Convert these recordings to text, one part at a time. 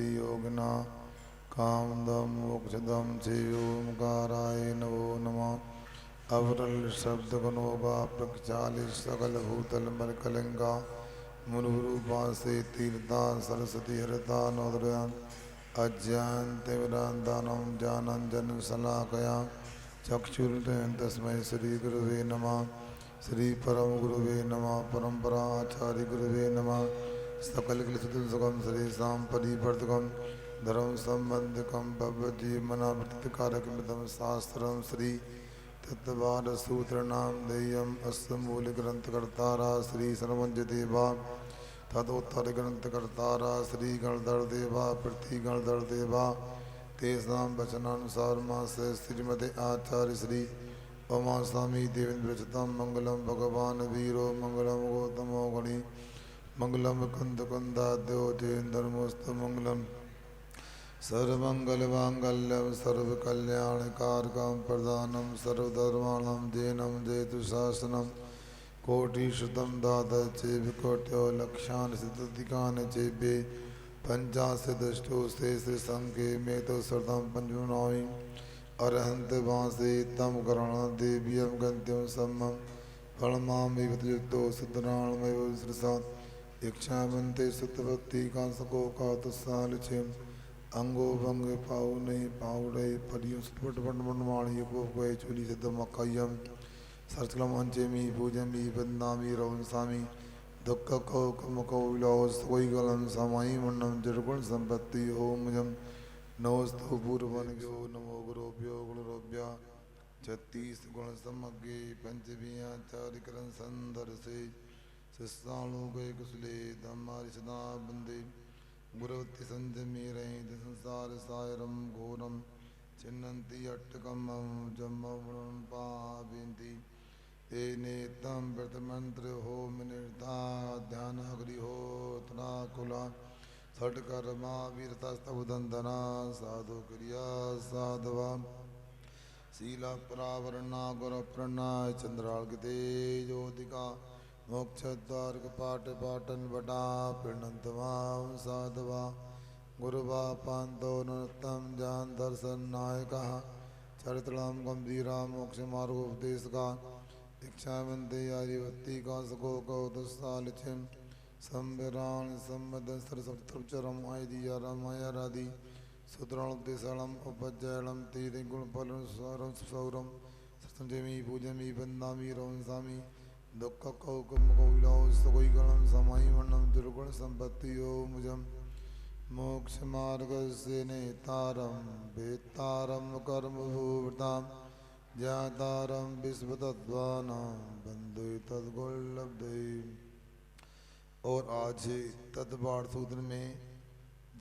योगिना कामदम मोक्षदम ओंकाराय नमो नमः। अवरल शब्द गणोगा प्रक्षालित सकल भूतल मरकलिंगा मुनुरूपा से तीर्था सरस्वती हरता नोदरयान अज्ञान तिमिरांतानं ज्ञानांजन शलाकया चक्षुरुदयं तस्मै श्री गुरुवे नमः। श्री परम गुरुवे नमः। परंपरा आचार्य गुरुवे नमः। सकल सुखम श्री शाम परिवर्तकम धर्म संबंधकम भगवद्गीमनावृत्तिकारकमिदं शास्त्रम श्री तत्वाद सूत्र नाम देयम अस्तमूल ग्रंथकर्तारा श्री सर्वज्ञदेवा तदोत्तर ग्रंथकर्तारा श्री गणधर देवा प्रति गणधर देवा तेषां वचनानुसार मासे श्रीमते आचार्य श्री उमा स्वामी देवेंद्र चतम मंगलम भगवान वीरो मंगलम गौतमो गणि मंगलम कंद कंदाद्यो जयेन्द्रमोस्तु मंगलम सर्वमंगलमांगल्यम सर्वकल्याणकारकं प्रदानम सर्वधर्माणां जैनम जयतु शासनम कोटिशतं दादचेव कोट्यो लक्षान् सिद्धिकान् चेभ्ये पंचाशदष्टो शेषसंख्ये मे तो श्रद्धं पंचमनामि अरहंत वासे तम करुणादेव्यं गद्यं सम्मं फलमामि वितयुक्तो सिद्धराणमयो श्रीसात् इच्छावन्ते सुतवत्ति कांसको कातुसालचिं अंगो भंग पाऊ नहीं पाउडे परियों सुपट पटमणवाणी को कोई चुली सिद्धमकयं सरचलम अंचेमी पूजमी बदनामी रवंसामी दुख को कमको विलास कोई गलन समाई मंडम जड़गुण संपत्ति ओम जम नमस्तु पूर्वन जो नमो गुरुभ्यो गुरुभ्या छत्तीस गुण समग्गे पंचभिया चारिकरण संदर से शिष्याणु गए कुशले धम्मारि सदा बंदे गुरुवत्ति संजमी रहे संसार सायरम घोरम चिन्नन्ति अट्टकम जम्मवणं पाविन्ति तेने तम व्रतमंत्र होम निर्धा ध्यान अग्रिहोत्राकुला षट्कर्मा वीरतस्तवदंतना साधु क्रिया साधवा शीला परावरणा गुरुप्रणा चंद्रार्गते ज्योतिका मोक्षद्वार पाठ पाटन बटा प्रणतवाम साधवा गुरुवा पांतो नृत्तम जान दर्शन नायका चरित्रम गंभीरा मोक्ष मार्ग उपदेश का इच्छावंते आर्यवत्ती का सको कौतुसालिचिम संविराण संबद सरस्वचरम आयदिया रामाया राधि सूत्राणुपदेशालम उपज्जयलम तीरे गुणफलम स्वरम सौरम संजमी पूजमी बंदामी रवंसामी दुख कौकम कौलाओ सकोई गणम समाई वर्णम दुर्गुण संपत्ति मुझम मोक्ष मार्ग से नेतारम बेतारम कर्म भूवताम ज्ञातारम विश्वतत्वानां बंधु तद्गुणलब्धे। और आज तद्वार सूत्र में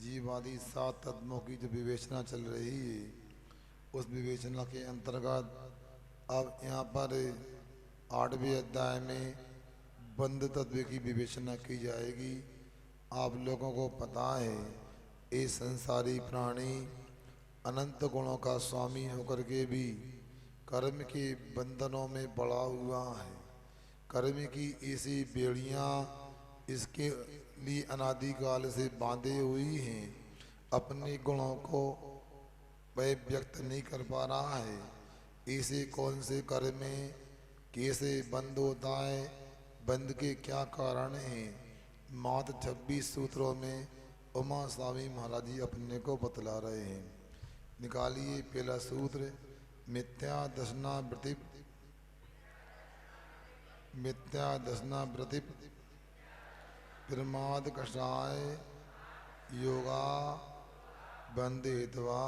जीवादि 7 तत्वों की जो विवेचना चल रही है उस विवेचना के अंतर्गत अब यहाँ पर 8वें अध्याय में बंध तत्व की विवेचना की जाएगी। आप लोगों को पता है ये संसारी प्राणी अनंत गुणों का स्वामी होकर के भी कर्म के बंधनों में पड़ा हुआ है। कर्म की ऐसी बेड़ियाँ इसके लिए अनादिकाल से बांधे हुई हैं। अपने गुणों को वह व्यक्त नहीं कर पा रहा है। ऐसे कौन से कर्म में कैसे बंद होता है, बंद के क्या कारण हैं, मात्र 26 सूत्रों में उमा स्वामी महाराज जी अपने को बतला रहे हैं। निकालिए पहला सूत्र मिथ्या दर्शना वृत्ति प्रमाद कषाय योगा बंद हेतवा।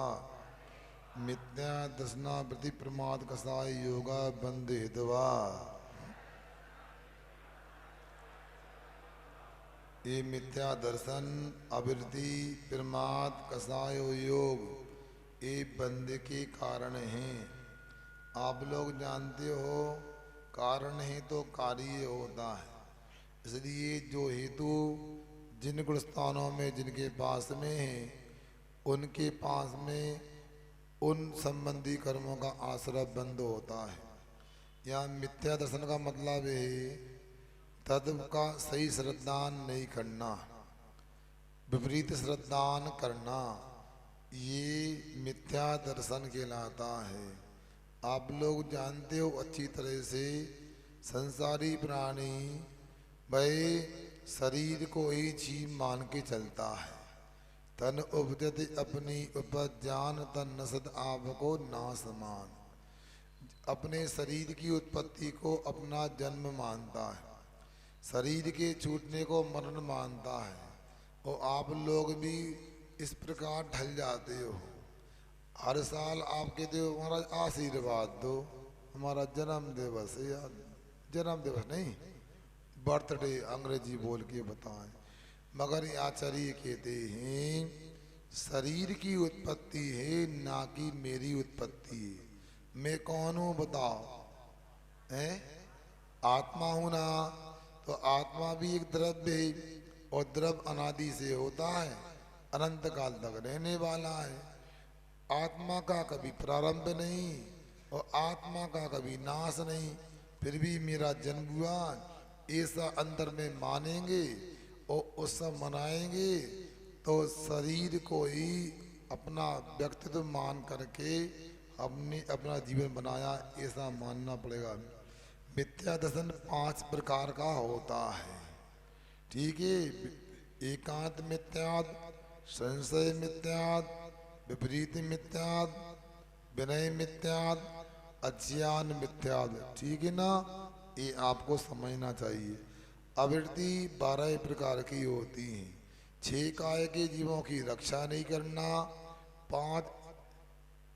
मिथ्या दर्शना वृत्ति प्रमाद कषाय योगा बंद हेतवा। ये मिथ्या दर्शन अवृत्ति प्रमाद कषाय योग ये बंद के कारण हैं। आप लोग जानते हो कारण है तो कार्य होता है। इसलिए जो हेतु जिन गुण स्थानों में जिनके पास में है उनके पास में उन संबंधी कर्मों का आश्रय बंद होता है। यहाँ मिथ्या दर्शन का मतलब है तत्व का सही श्रद्धान नहीं करना। विपरीत श्रद्धान करना, ये मिथ्या दर्शन कहलाता है। आप लोग जानते हो अच्छी तरह से, संसारी प्राणी भाई शरीर को ही जीव मान के चलता है। तन उपजति अपनी उपज जान, तन नसद आपको ना समान। अपने शरीर की उत्पत्ति को अपना जन्म मानता है, शरीर के छूटने को मरण मानता है। और आप लोग भी इस प्रकार ढल जाते हो। हर साल आप कहते हो हमारा आशीर्वाद दो, हमारा जन्म दिवस या जन्म दिवस नहीं, बर्थडे अंग्रेजी बोल के बताएं। मगर आचार्य कहते हैं शरीर की उत्पत्ति है, ना कि मेरी उत्पत्ति है। मैं कौन हूं बताओ? है आत्मा हूं ना। तो आत्मा भी एक द्रव्य है, और द्रव्य अनादि से होता है, अनंत काल तक रहने वाला है। आत्मा का कभी प्रारंभ नहीं और आत्मा का कभी नाश नहीं। फिर भी मेरा जन्म हुआ, ऐसा अंदर में मानेंगे और उत्सव मनाएंगे तो शरीर को ही अपना व्यक्तित्व मान करके हमने अपना जीवन बनाया, ऐसा मानना पड़ेगा। मिथ्या दर्शन 5 प्रकार का होता है, ठीक है। एकांत मिथ्याद, संशय मिथ्याद, विपरीत मिथ्याद, विनय मिथ्याद, अज्ञान मिथ्याद, ठीक है ना। ये आपको समझना चाहिए। आवृत्ति 12 प्रकार की होती हैं। 6 काय के जीवों की रक्षा नहीं करना, 5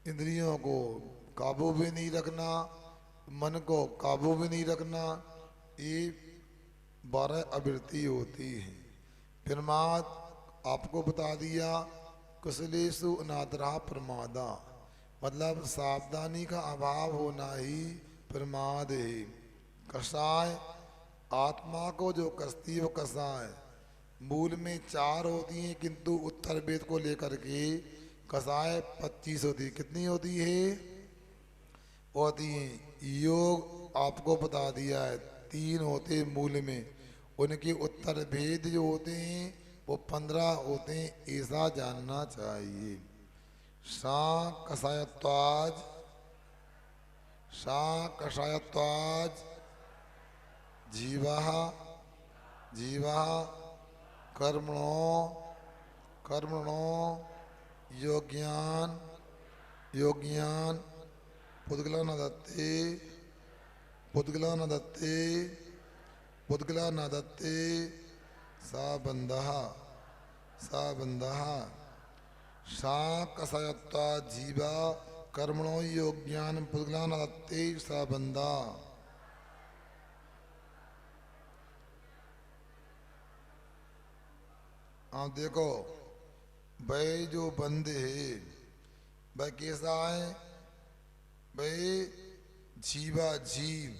इंद्रियों को काबू भी नहीं रखना, मन को काबू भी नहीं रखना, ये 12 आवृत्ति होती है। प्रमाद आपको बता दिया, कुशलेषु अनादरा प्रमादा, मतलब सावधानी का अभाव होना ही प्रमाद है। कषाय, आत्मा को जो कसती है वो कषाय। मूल में 4 होती हैं, किंतु उत्तर वेद को लेकर के कषाय 25 होती है। कितनी होती है? होती है। योग आपको बता दिया है 3 होते मूल में, उनके उत्तर भेद जो होते हैं वो 15 होते हैं, ऐसा जानना चाहिए। सा कषायत्वाज, सा कषायत्वाज जीवा, जीवा कर्मणो, कर्मणो योग्यान, योग्यान पुद्गला न दत्ते, पुद्गला न दत्ते, पुद्गला न दत्ते, सा बंधः, सा बंधः। सा कषायत्वा जीवा कर्मणो योग्यान पुद्गला न दत्ते, सा बंधा। आप देखो भाई, जो बंद है भाई कैसा है भाई? जीवा, जीव।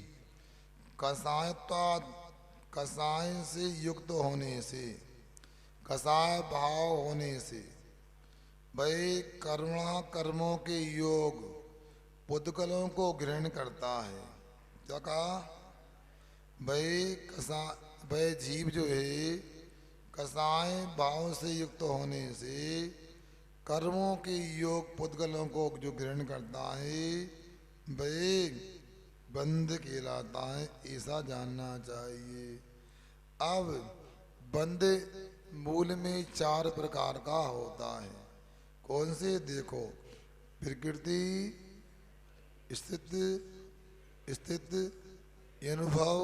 कषायत्वा, कषाय से युक्त होने से, कषाय भाव होने से। भाई कर्मणा, कर्मों के योग पुद्गलों को ग्रहण करता है। क्या कहा भाई? भाई जीव जो है कषाय भाव से युक्त होने से कर्मों के योग पुद्गलों को जो ग्रहण करता है भाई बंध कहलाता है, ऐसा जानना चाहिए। अब बंध मूल में 4 प्रकार का होता है। कौन से? देखो, प्रकृति, स्थिति, स्थिति, अनुभव,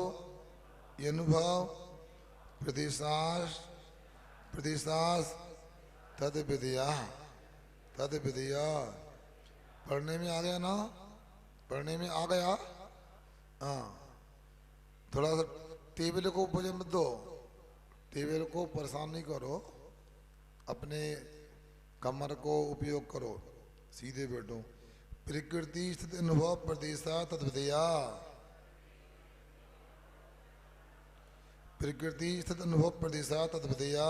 अनुभव, प्रतिशास, प्रतिशास, तद विद्या, तद विद्या। पढ़ने में आ गया ना? पढ़ने में आ गया? हाँ। थोड़ा सा टेबल को ऊपर मत दो, टेबल को परेशान नहीं करो, अपने कमर को उपयोग करो, सीधे बैठो। प्रकृति स्थित अनुभव प्रदेशा तद्विद्या, प्रकृति स्थित अनुभव प्रदेशा तद्विद्या।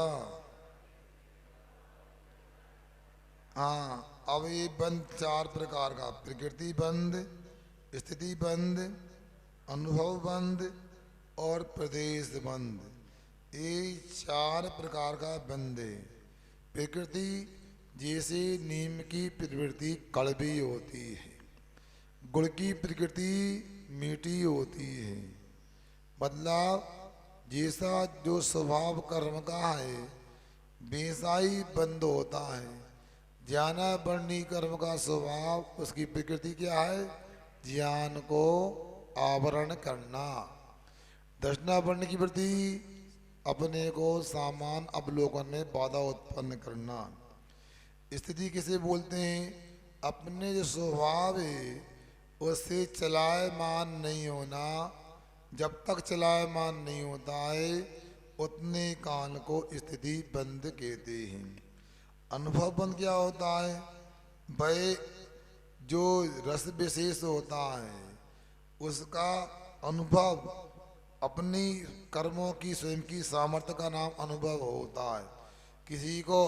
हाँ, अब ये बंद 4 प्रकार का, प्रकृति बंद, स्थिति बंद, अनुभव बंद और प्रदेश बंद, ये 4 प्रकार का बंद है। प्रकृति जैसे नीम की प्रवृत्ति कड़वी होती है, गुड़ की प्रकृति मीठी होती है। मतलब जैसा जो स्वभाव कर्म का है वैसा ही बंद होता है। ज्ञाना वर्णी कर्म का स्वभाव, उसकी प्रकृति क्या है? ज्ञान को आवरण करना। दर्शना वर्ण की वृत्ति अपने को सामान अवलोकन में बाधा उत्पन्न करना। स्थिति किसे बोलते हैं? अपने जो स्वभाव है उससे चलायमान नहीं होना। जब तक चलायमान नहीं होता है उतने काल को स्थिति बंद कहते हैं। अनुभव बंद क्या होता है? वह जो रस विशेष होता है उसका अनुभव अपनी कर्मों की स्वयं की सामर्थ्य का नाम अनुभव होता है। किसी को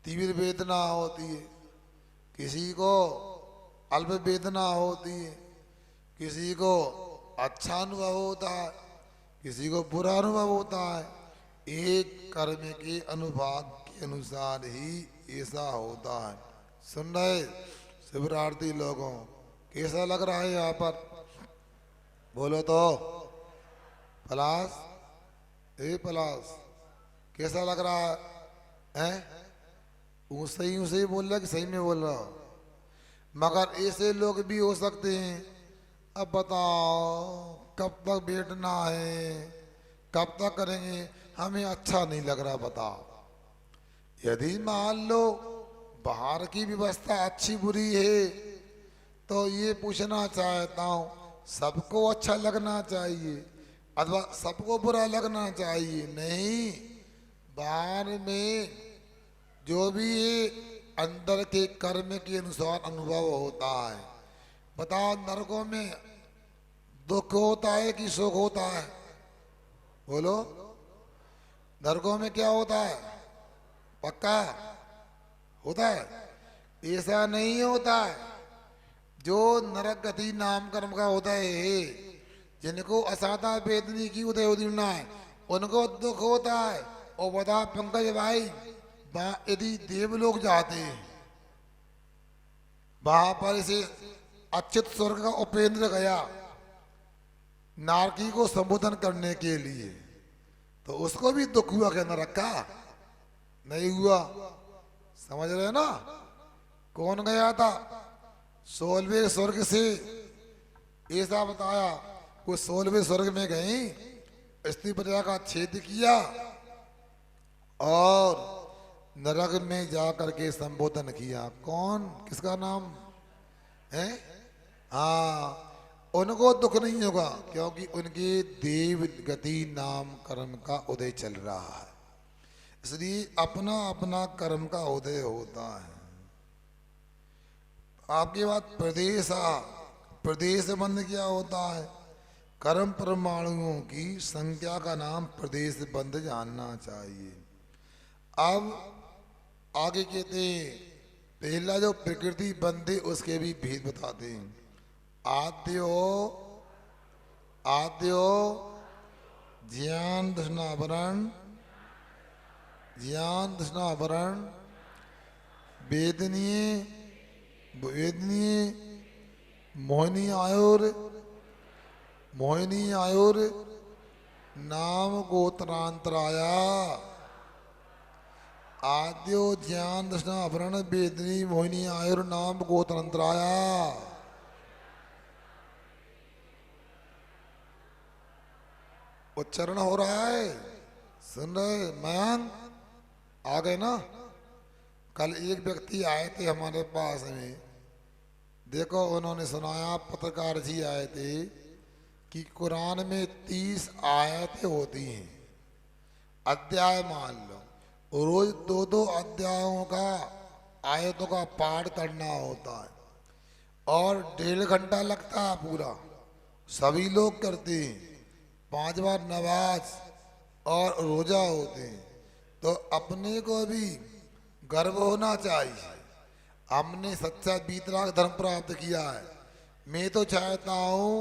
तीव्र वेदना होती है, किसी को अल्प वेदना होती है, किसी को अच्छा अनुभव होता है, किसी को बुरा अनुभव होता है। एक कर्म के अनुभाग के अनुसार ही ऐसा होता है। सुन रहे शिवरार्थी लोगों, कैसा लग रहा है यहाँ पर? बोलो तो। पलाश, ए पलाश, कैसा लग रहा है? सही ही बोल रहा कि सही में बोल रहा? मगर ऐसे लोग भी हो सकते हैं। अब बताओ कब तक बैठना है, कब तक करेंगे? हमें अच्छा नहीं लग रहा। बताओ, यदि मान लो बाहर की व्यवस्था अच्छी बुरी है तो ये पूछना चाहता हूँ, सबको अच्छा लगना चाहिए अथवा सबको बुरा लगना चाहिए? नहीं, बाहर में जो भी अंदर के कर्म के अनुसार अनुभव होता है। बताओ, नरकों में दुख होता है कि सुख होता है? बोलो, नरकों में क्या होता है? पक्का होता है? ऐसा नहीं होता है। जो नरक गति नाम कर्म का होता है, जिनको असाधा वेदनी की उदय उदीना है, उनको दुख होता है। और बता पंकज भाई, यदि देवलोक जाते हैं वहां पर इसे अच्युत स्वर्ग का उपेंद्र गया नारकी को संबोधन करने के लिए, तो उसको भी दुख हुआ क्या? नरक का नहीं हुआ। समझ रहे ना? कौन गया था? 16वें स्वर्ग से। ऐसा बताया वो 16वें स्वर्ग में गई, स्त्री प्रजा का छेद किया और नरक में जाकर के संबोधन किया। कौन? किसका नाम है? हाँ, उनको दुख नहीं होगा क्योंकि उनके देव गति नाम कर्म का उदय चल रहा है। इसलिए अपना अपना कर्म का उदय होता है। आपकी बात प्रदेश बंध क्या होता है? कर्म परमाणुओं की संख्या का नाम प्रदेश बंध जानना चाहिए। अब आगे कहते हैं, पहला जो प्रकृति बंध है उसके भी भेद बताते हैं। आद्यो ज्ञान दृष्णावरण वेदनीय मोहिनी आयुर नाम गोत्रांतराया। आद्यो ज्ञान दर्शनाभरण वेदनी मोहिनी आयुर नाम गोत्रांतराया। उच्चारण हो रहा है? सुन रहे? मयंक आ गए ना? कल एक व्यक्ति आए थे हमारे पास में, देखो उन्होंने सुनाया, पत्रकार जी आए थे कि कुरान में 30 आयतें होती हैं। अध्याय मान लो, रोज 2-2 अध्यायों का आयतों का पाठ करना होता है और 1.5 घंटा लगता है पूरा। सभी लोग करते हैं। 5 बार नमाज और रोजा होते हैं। तो अपने को भी गर्व होना चाहिए, हमने सच्चा वीतराग धर्म प्राप्त किया है। मैं तो चाहता हूँ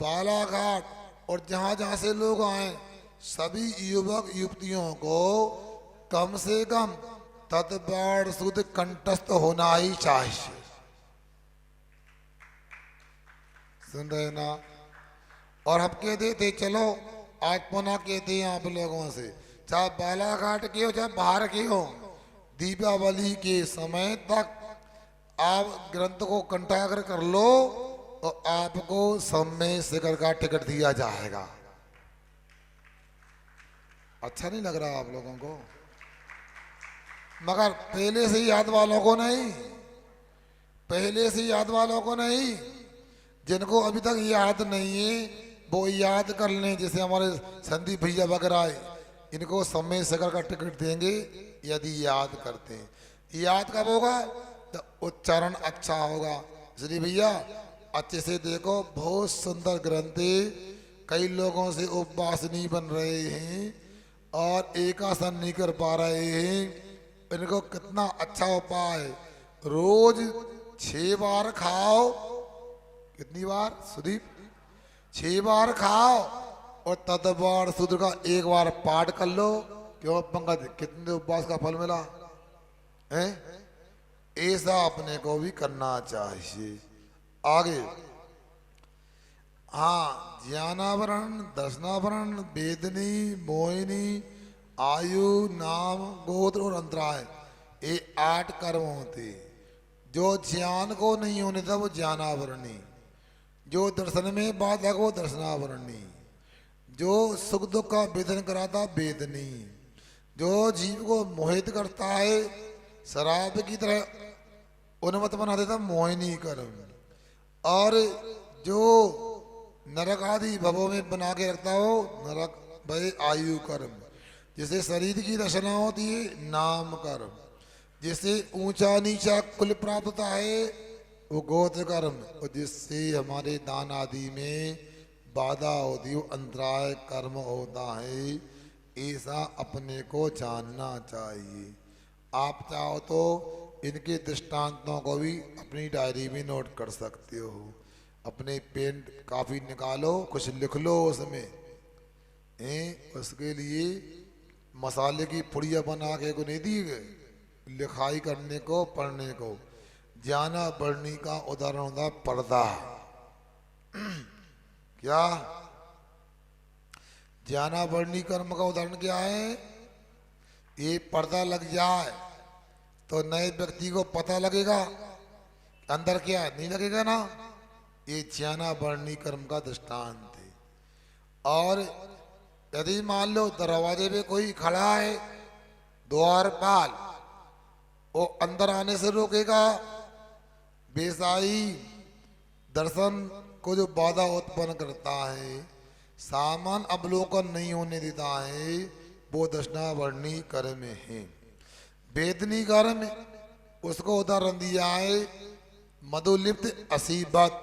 बालाघाट और जहाँ जहाँ से लोग आए सभी युवक युवतियों को कम से कम तत्बार शुद्ध कंठस्थ होना ही चाहिए। सुन रहे ना? और हम कहते थे चलो आज पुनः कहते हैं आप लोगों से, चाहे बालाघाट के हो चाहे बाहर के हो, दीपावली के समय तक आप ग्रंथ को कंठाग्र कर लो तो आपको सम्मेद शिखर का टिकट दिया जाएगा। अच्छा नहीं लग रहा आप लोगों को? मगर पहले से याद वालों को नहीं, पहले से याद वालों को नहीं, जिनको अभी तक याद नहीं है वो याद कर लें। जैसे हमारे संदीप भैया वगैरह, इनको सम्मेद शिखर का टिकट देंगे यदि याद करते हैं। याद कब होगा? तो उच्चारण अच्छा होगा। इसलिए भैया अच्छे से देखो, बहुत सुंदर ग्रंथ है। कई लोगों से उपवास नहीं बन रहे हैं और एकासन नहीं कर पा रहे हैं, इनको कितना अच्छा उपाय, रोज 6 बार खाओ। कितनी बार सुदीप? 6 बार खाओ और तत्बार सूत्र का 1 बार पाठ कर लो। क्यों पंकज, कितने उपवास का फल मिला है? ऐसा अपने को भी करना चाहिए। आगे, हाँ, ज्ञानावरण, दर्शनावरण, वेदनी, मोहिनी, आयु, नाम, गोत्र और अंतराय, ये 8 कर्म होते। जो ज्ञान को नहीं होने था वो ज्ञानावरणी, जो दर्शन में बाधक वो दर्शनावरणी, जो सुख दुख का वेदन कराता वेदनी, जो जीव को मोहित करता है शराब की तरह उन्मत्त बना देता मोहिनी कर्म, और जो नरक आदि भवों में बना के रखता हो नरक भय आयु कर्म। जिससे शरीर की रचना होती है नाम कर्म, जिससे ऊंचा नीचा कुल प्राप्त होता है वो गोत्र कर्म, और जिससे हमारे दान आदि में बाधा होती है वो अंतराय कर्म होता है। ऐसा अपने को जानना चाहिए। आप चाहो तो इनके दृष्टांतों को भी अपनी डायरी में नोट कर सकते हो। अपने पेन काफी निकालो, कुछ लिख लो उसमें। उसके लिए मसाले की पुड़िया बना के को नहीं दी गए, लिखाई करने को, पढ़ने को। ज्ञाना बढ़नी का उदाहरण होता है पर्दा। क्या ज्ञाना बढ़नी कर्म का उदाहरण क्या है? ये पर्दा लग जाए तो नए व्यक्ति को पता लगेगा अंदर क्या है, नहीं लगेगा ना। ये ज्ञाना बढ़नी कर्म का दृष्टांत है। और यदि मान लो दरवाजे पे कोई खड़ा है द्वारपाल, वो अंदर आने से रोकेगा, बेसाई दर्शन को जो बाधा उत्पन्न करता है, सामान अवलोकन नहीं होने देता है, वो दर्शनावर्णी कर्म है। वेदनी कर्म उसको उदाहरण दिया है मधुलिप्त असीबत,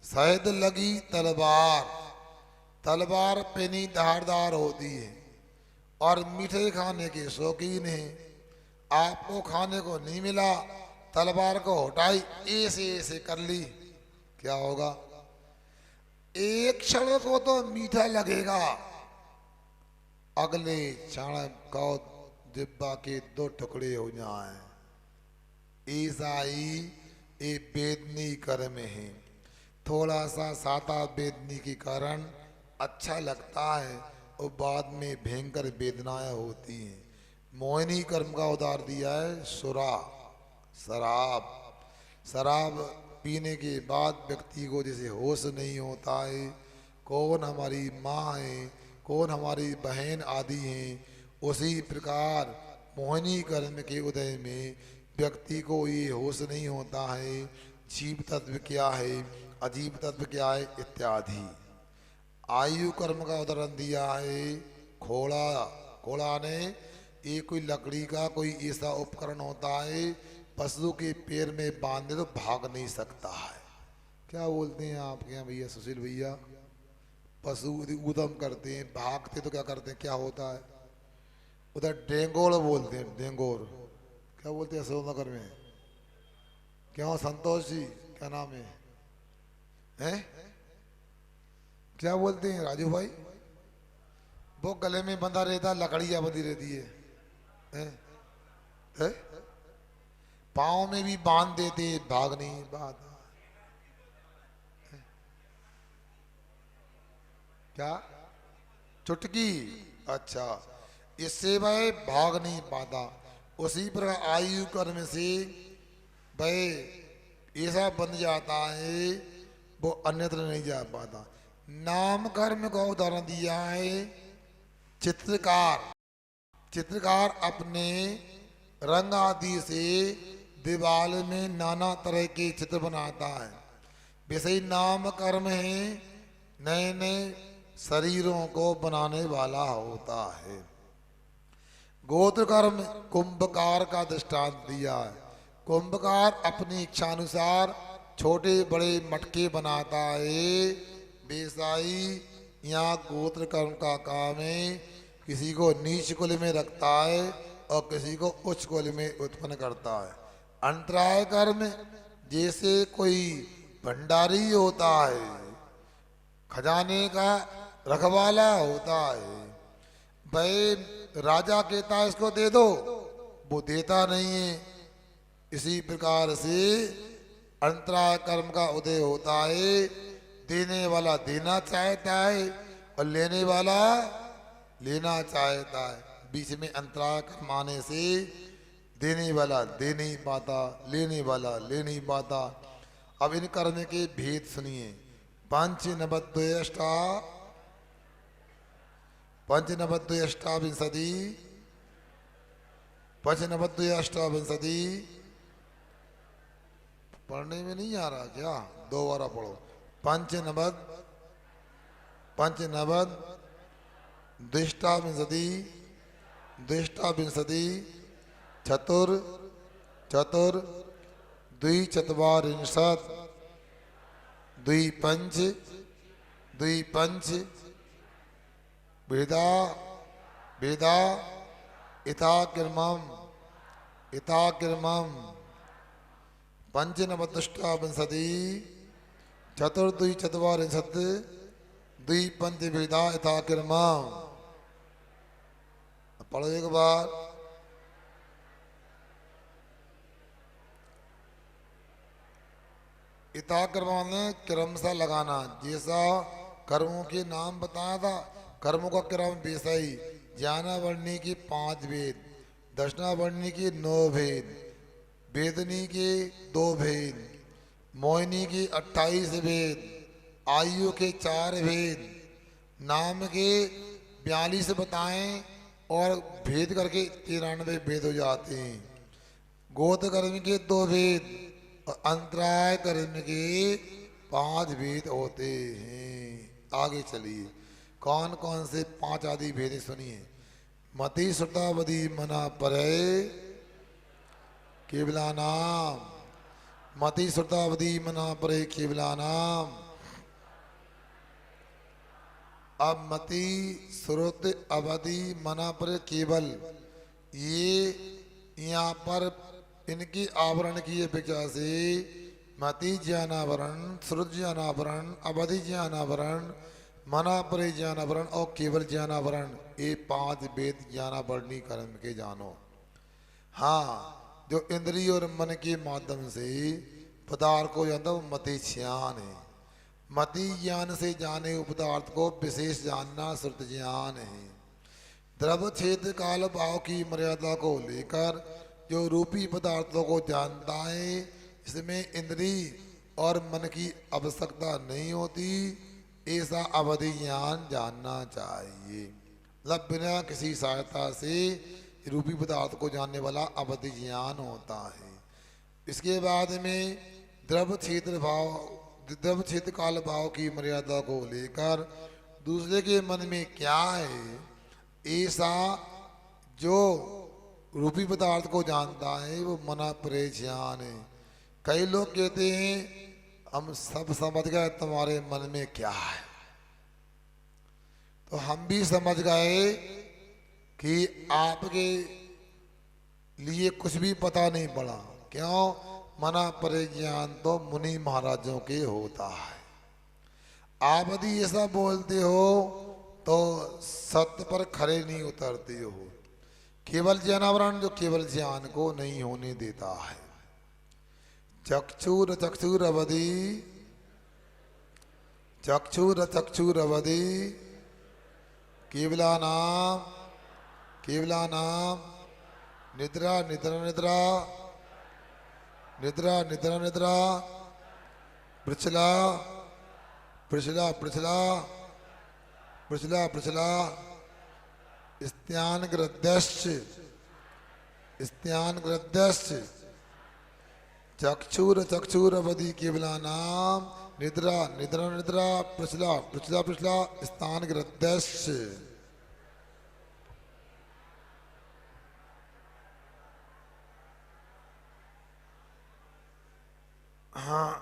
शहद लगी तलवार, तलवार पेनी धारदार होती है और मीठे खाने के शौकीन है। आपको खाने को नहीं मिला, तलवार को हटाई, ऐसे ऐसे कर ली, क्या होगा? एक क्षण को तो मीठा लगेगा, अगले क्षण का जिब्बा के 2 टुकड़े हो जाए। ऐसा ही ये वेदनी कर्म है। थोड़ा सा साता वेदनी के कारण अच्छा लगता है और बाद में भयंकर वेदनाएं होती हैं। मोहिनी कर्म का उदाहरण दिया है सुरा, शराब। शराब पीने के बाद व्यक्ति को जैसे होश नहीं होता है, कौन हमारी माँ है, कौन हमारी बहन आदि हैं, उसी प्रकार मोहिनी कर्म के उदय में व्यक्ति को ये होश नहीं होता है जीव तत्व क्या है, अजीब तत्व क्या है इत्यादि। आयु कर्म का उदाहरण दिया है घोड़ा। घोड़ा ने ये कोई लकड़ी का कोई ऐसा उपकरण होता है, पशु के पैर में बांधे तो भाग नहीं सकता है। क्या बोलते हैं आपके यहाँ भैया, सुशील भैया? पशु उदम करते हैं, भागते तो क्या करते हैं, क्या होता है? उधर डेंगोर बोलते हैं, डेंगोर। क्या बोलते हैं अशोकनगर में? क्यों संतोष जी, क्या नाम है? हैं? क्या बोलते हैं राजू भाई? वो गले में बंधा रहता, लकड़ियां बंधी रहती है, है? है? पाँव में भी बांध देते, भाग नहीं बाधा। क्या? चुटकी। अच्छा, इससे वह भाग नहीं पाता। उसी प्रकार आयु कर्म से वह ऐसा बन जाता है, वो अन्यत्र नहीं जा पाता। नाम कर्म का उदाहरण दिया है चित्रकार। चित्रकार अपने रंग आदि से दीवार में नाना तरह के चित्र बनाता है। वैसे ही नाम कर्म है, नए नए शरीरों को बनाने वाला होता है। गोत्र कर्म कुंभकार का दृष्टांत दिया है। कुंभकार अपनी इच्छा अनुसार छोटे बड़े मटके बनाता है। बेसाई यहाँ गोत्र कर्म का काम है, किसी को नीच कुल में रखता है और किसी को उच्च कुल में उत्पन्न करता है। अंतराय कर्म जैसे कोई भंडारी होता है, खजाने का रखवाला होता है, भाई राजा कहता है इसको दे दो, वो देता नहीं है। इसी प्रकार से अंतराय कर्म का उदय होता है। देने वाला देना चाहता है और लेने वाला लेना चाहता है। बीच में अंतराय कर्म आने से देने वाला दे नहीं पाता, लेने वाला ले नहीं पाता। अब इन कर्म के भेद सुनिए। पंचनवद्वयष्टा पंचनवद्वयष्टाविंशति पंचनवद्वयष्टाविंशति पढ़ने में नहीं आ रहा क्या? दोबारा पढ़ो। पंचनवद पंचनवद द्विष्टाविंशति द्विष्टाविंशति चतुर चतुर द्विचत्वारिंशत् द्विपंच द्विपंच वेदा वेदा इथाकिर्मम इथाकिर्मम पंचनवदष्टाविंशति चतुर्द्विचत्वारिंशत् द्विपंच वेदा इथाकिर्मम। पढ़ो एक बार। इथाकिर्मम ने क्रम सा लगाना, जैसा कर्मों के नाम बताया था। कर्मों का क्रम वैसा ही। ज्ञाना वर्णी की 5 भेद, दर्शना वर्णी की 9 भेद, वेदनी के 2 भेद, मोहिनी की 28 भेद, आयु के 4 भेद, नाम के 42 बताएं और भेद करके 93 भेद हो जाते हैं। गोत्र कर्म के 2 भेद और अंतराय कर्म के 5 भेद होते हैं। आगे चलिए, कौन कौन से 5 आदि भेद सुनिए। मति श्रुतावधि मना परे केवला नाम। मति श्रुतावधि मना परे केवला नाम। अब मति श्रुत अवधि मना परे केवल, ये यहाँ पर इनकी आवरण की अपेक्षा से मति ज्ञानावरण, श्रुत ज्ञानावरण, अवधि ज्ञानावरण, मना परे ज्ञानावरण और केवल ज्ञानावरण, ये 5 वेद ज्ञानावरणी कर्म के जानो। हाँ, जो इंद्रिय और मन के माध्यम से पदार्थ को जानता वो मति ज्ञान है। मति ज्ञान से जाने हुए पदार्थ को विशेष जानना श्रुत ज्ञान है। द्रव्य क्षेत्र काल भाव की मर्यादा को लेकर जो रूपी पदार्थों को जानता है, इसमें इंद्रिय और मन की आवश्यकता नहीं होती, ऐसा अवधि ज्ञान जानना चाहिए। मतलब बिना किसी सहायता से रूपी पदार्थ को जानने वाला अवधि ज्ञान होता है। इसके बाद में द्रव्य क्षेत्र काल भाव की मर्यादा को लेकर दूसरे के मन में क्या है, ऐसा जो रूपी पदार्थ को जानता है वो मना परे ज्ञान है। कई लोग कहते हैं हम सब समझ गए तुम्हारे मन में क्या है, तो हम भी समझ गए कि आपके लिए कुछ भी पता नहीं पड़ा। क्यों? मना परे ज्ञान तो मुनि महाराजों के होता है। आप यदि ऐसा बोलते हो तो सत्य पर खरे नहीं उतरते हो। केवल ज्ञानावरण जो केवल ज्ञान को नहीं होने देता है। चक्षुर चक्षुर अवधि, चक्षुर चक्षुर अवधि, केवला नाम, केवला नाम, निद्रा निद्रा निद्रा, निद्रा निद्रा निद्रा, प्रचला प्रचला प्रचला, प्रचला प्रचला, स्त्यान ग्रद्यश्च, स्त्यान ग्रद्यश्च, चक्षुर चक्षुर अवधि केवला नाम, निद्रा निद्रा निद्रा, प्रचला प्रचला प्रचला, स्थान ग्रद्यश्च। हाँ,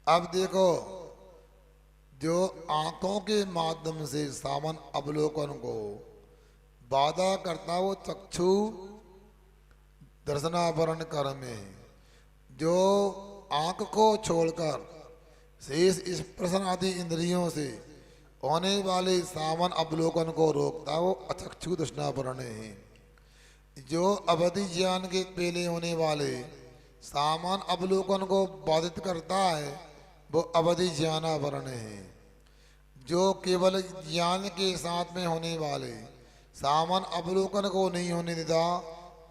अब देखो, जो आंखों के माध्यम से सावन अवलोकन को बाधा करता वो चक्षु दर्शनावरण कर्म में, जो आंख को छोड़कर शेष स्पर्शन आदि इंद्रियों से होने वाले सावन अवलोकन को रोकता वो अचक्षु दर्शनावरण है। जो अवधि ज्ञान के पहले होने वाले सामान अवलोकन को बाधित करता है वो अवधि ज्ञानावरण है। जो केवल ज्ञान के साथ में होने वाले सामान अवलोकन को नहीं होने देता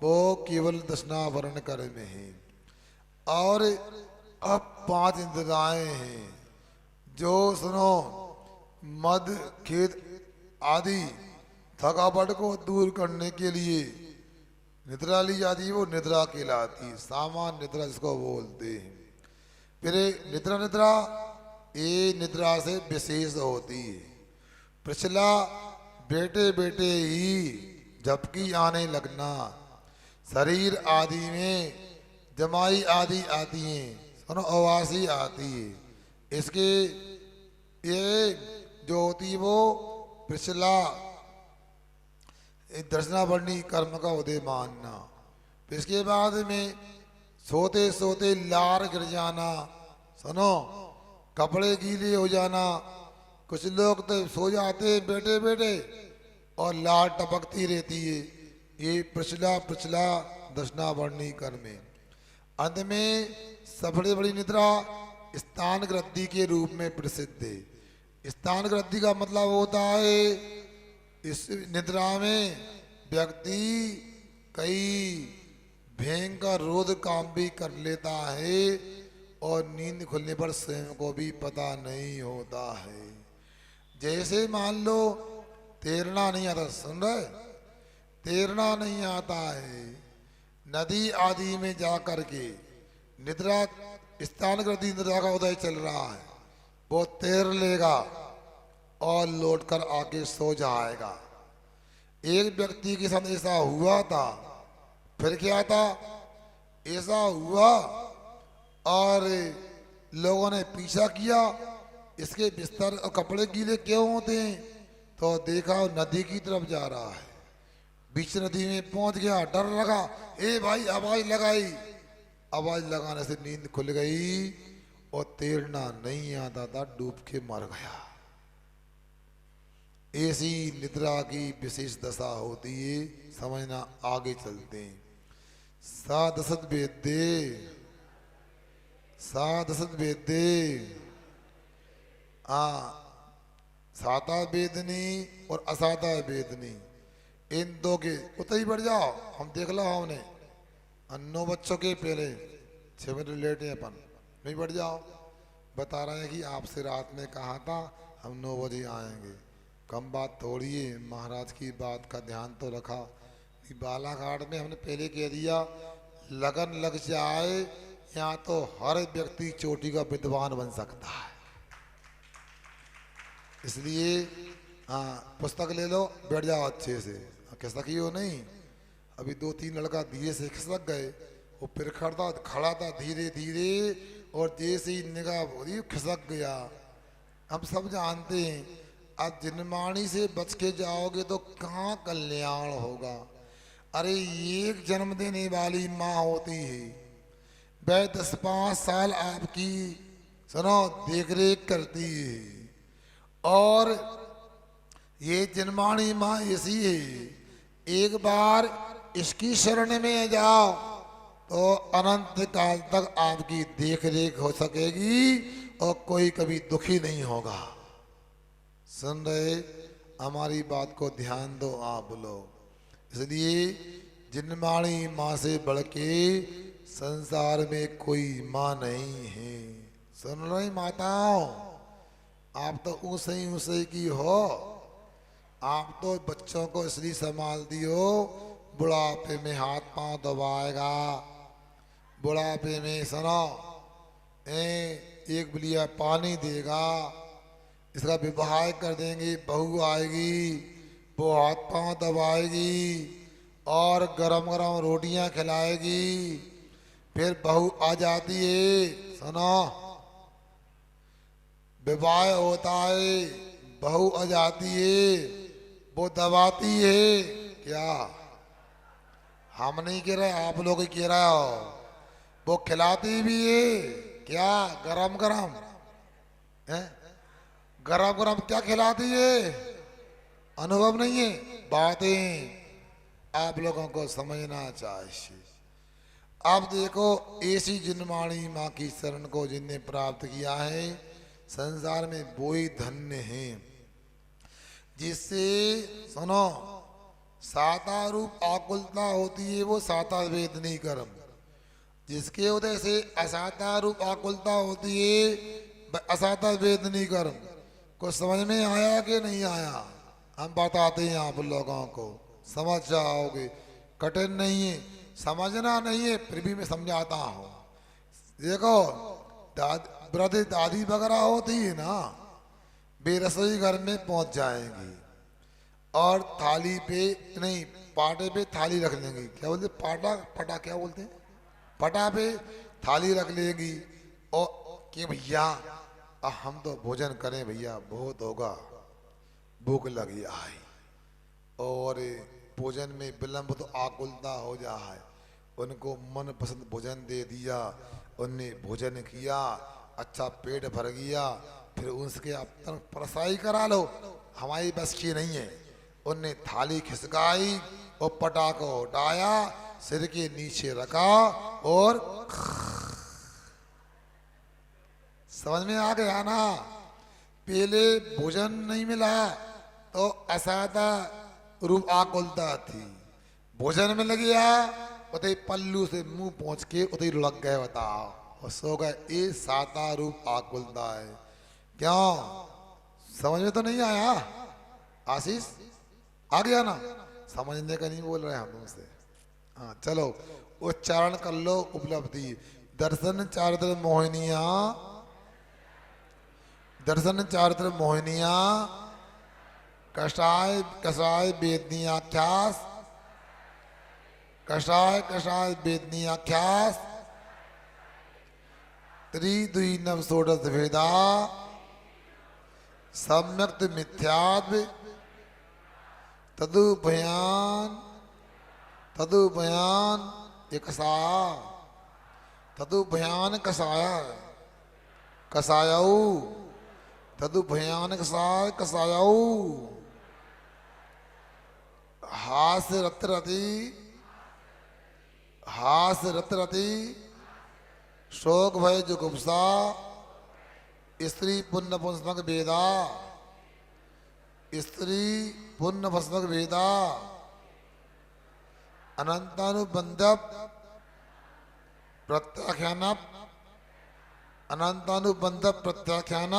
वो केवल दर्शनावरण कर्म है। और अब 5 इंद्रियाएं हैं जो सुनो, मद खेद आदि थकावट को दूर करने के लिए निद्रा ली जाती है, वो निद्रा कहलाती है, सामान्य निद्रा जिसको बोलते हैं। फिर निद्रा निद्रा ये निद्रा से विशेष होती है। प्रचला बेटे बेटे ही झपकी आने लगना, शरीर आदि में जमाई आदि आती हैं, सुनो अवासी आती है। इसके ये जो होती है वो प्रचला दर्शनावरणी कर्म का उदय मानना। इसके बाद में सोते सोते लार गिर जाना, सुनो कपड़े गीले हो जाना, कुछ लोग तो सो जाते बैठे बैठे और लार टपकती रहती है, ये प्रचला प्रचला दर्शनावरणी कर्म है। अंत में सबसे बड़ी निद्रा स्थान ग्रद्धि के रूप में प्रसिद्ध है। स्थान ग्रद्धि का मतलब होता है इस निद्रा में व्यक्ति कई भयंकर रोध काम भी कर लेता है और नींद खुलने पर स्वयं को भी पता नहीं होता है। जैसे मान लो तैरना नहीं आता, सुन रहे, तैरना नहीं आता है, नदी आदि में जा करके निद्रा स्थान ग्रद्धि निद्रा का उदय चल रहा है, वो तैर लेगा और लौटकर आके सो जाएगा। एक व्यक्ति के साथ ऐसा हुआ था, फिर क्या था, ऐसा हुआ और लोगों ने पीछा किया, इसके बिस्तर और कपड़े गीले क्यों होते हैं, तो देखा नदी की तरफ जा रहा है, बीच नदी में पहुंच गया, डर लगा, ए भाई आवाज लगाई, आवाज लगाने से नींद खुल गई और तैरना नहीं आता था, डूब के मर गया। ऐसी निद्रा की विशेष दशा होती है, समझना। आगे चलते हैं। सादसत वेद्ये, सादसत वेद्ये, साता वेदनी और असाता वेदनी, इन दो के उतर ही बढ़ जाओ। हम देख लो, हमने 9 बच्चों के पहले 6 मिनट लेट हैं अपन, नहीं बढ़ जाओ। बता रहे हैं कि आपसे रात में कहा था हम 9 बजे आएंगे, कम बात थोड़ी है, महाराज की बात का ध्यान तो रखा। बालाघाट में हमने पहले कह दिया, लगन लग जाए यहाँ तो हर व्यक्ति चोटी का विद्वान बन सकता है। इसलिए हाँ, पुस्तक ले लो, बैठ जाओ अच्छे से, खिसकी हो नहीं। अभी 2-3 लड़का धीरे से खिसक गए, वो फिर खड़ा था धीरे धीरे, और जैसे ही निगाह बोली खिसक गया। हम सब जानते हैं, आज जिनमानी से बच के जाओगे तो कहाँ कल्याण होगा। अरे एक जन्म देने वाली माँ होती है, वह 10-5 साल आपकी सुनो देख रेख करती है, और ये जन्मानी माँ ऐसी है, एक बार इसकी शरण में जाओ तो अनंत काल तक आपकी देख रेख हो सकेगी और कोई कभी दुखी नहीं होगा। सुन रहे? हमारी बात को ध्यान दो आप लोग। इसलिए जिनवाणी माँ से बढ़ के संसार में कोई माँ नहीं है। सुन रही माताओं? आप तो ऊंसे की हो। आप तो बच्चों को इसलिए संभालती हो, बुढ़ापे में हाथ पांव दबाएगा, बुढ़ापे में सुनो एक बिलिया पानी देगा, इसका विवाह कर देंगे, बहू आएगी, वो हाथ पांव दबाएगी और गरम गरम रोटियां खिलाएगी। फिर बहू आ जाती है, सुनो, विवाह होता है, बहू आ जाती है, वो दबाती है। क्या हम नहीं कह रहे, आप लोग ही कह रहे हो। वो खिलाती भी है, क्या गरम गरम है, गरम गरम क्या खिलाती है? अनुभव नहीं है? बातें आप लोगों को समझना चाहिए। अब देखो, ऐसी जिनवाणी माँ की शरण को जिनने प्राप्त किया है, संसार में वो ही धन्य है जिससे सुनो साता रूप आकुलता होती है, वो साता वेदनी कर्म। जिसके उदय से असाता रूप आकुलता होती है, असाता वेदनी कर्म। को समझ में आया कि नहीं आया? हम बताते हैं आप लोगों को, समझ जाओगे। कठिन नहीं है, समझना नहीं है, फिर भी मैं समझाता हूँ। देखो, वृद्ध दादी वगैरह होती है ना, वे रसोई घर में पहुंच जाएंगी और थाली पे नहीं, पाटे पे थाली रख लेंगी। क्या बोलते? पाटा, पटा क्या बोलते हैं? पटा पे थाली रख लेगी और कि भैया हम तो भोजन करें भैया, बहुत होगा, भूख लगी आई। और भोजन में विलंब तो आकुलता हो जाए। उनको मन पसंद भोजन दे दिया, उनने भोजन किया, अच्छा पेट भर गया, फिर उसके अब तक परसाई करा लो, हमारी बस की नहीं है। उनने थाली खिसकाई और पटाखा उठाया, सिर के नीचे रखा और समझ में आ गया ना? पहले भोजन नहीं मिला तो असादा रूप आकुलता थी, भोजन में लग गया, उतई पल्लू से मुंह पहुंच के उतई लग गए, बताओ, और सो गए। ये साता रूप आकुलता है। क्यों? समझ में तो नहीं आया? आशीष आ गया ना? समझने का नहीं बोल रहे हम तुमसे। हाँ चलो, उच्चारण कर लो। उपलब्धि दर्शन चारित्र मोहिनिया, दर्शन चारित्र मोहिनिया, कषाय कषाय वेदनी आख्यास, कषाय कषाय वेदनी आख्यास, त्रिद्वि नव षोडश भेदा, सम्यक्त मिथ्यात्व, तदुभयान तदुभयान एकसा, तदुभयान कसाया कसायऊ, तदुभयान कसाय कसायऊ, हास रत्रति, हास रत्रति, शोक भय जुगुप्सा, स्त्री पुण्य पुंसमक वेदा, स्त्री पुण्य भस्मक वेदा, अनंतानुबंध प्रत्याख्यान, अनंतानुबंध प्रत्याख्यान,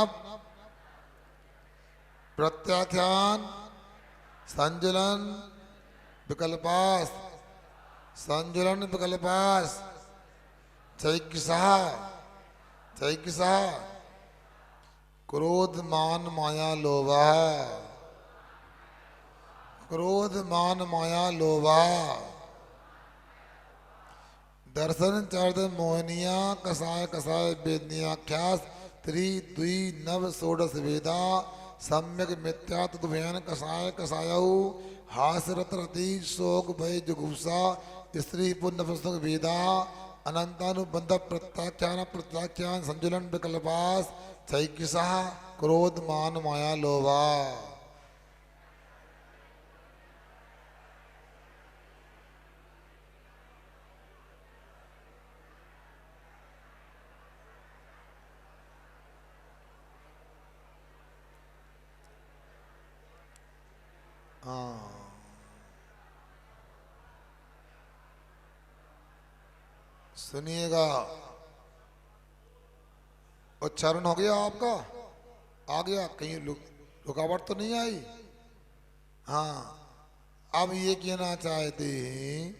प्रत्याख्यान संजुलन विकल्पास, संजुलन विकल्पास, चैकिसः चैकिसः, क्रोध मान माया लोभा, क्रोध मान माया लोभा, दर्शन चारित्र मोहनिया, कसाय कसाय वेदनीयाख्यास, त्रिद्वि नव षोडश वेदा, सम्यक मिथ्या तदुभयान कसाय कसायऊ, हास रति शोक भय जुगुप्सा, स्त्री पुण्य पुस्तक वेदा, अनंतानुबंध प्रत्याख्यान प्रत्याख्यान संजुलन विकल्पास, चैकिसः, क्रोध मान माया लोभा। सुनिएगा, उच्चारण हो गया आपका? आ गया? कहीं रुकावट तो नहीं आई? हाँ, अब ये कहना चाहते हैं,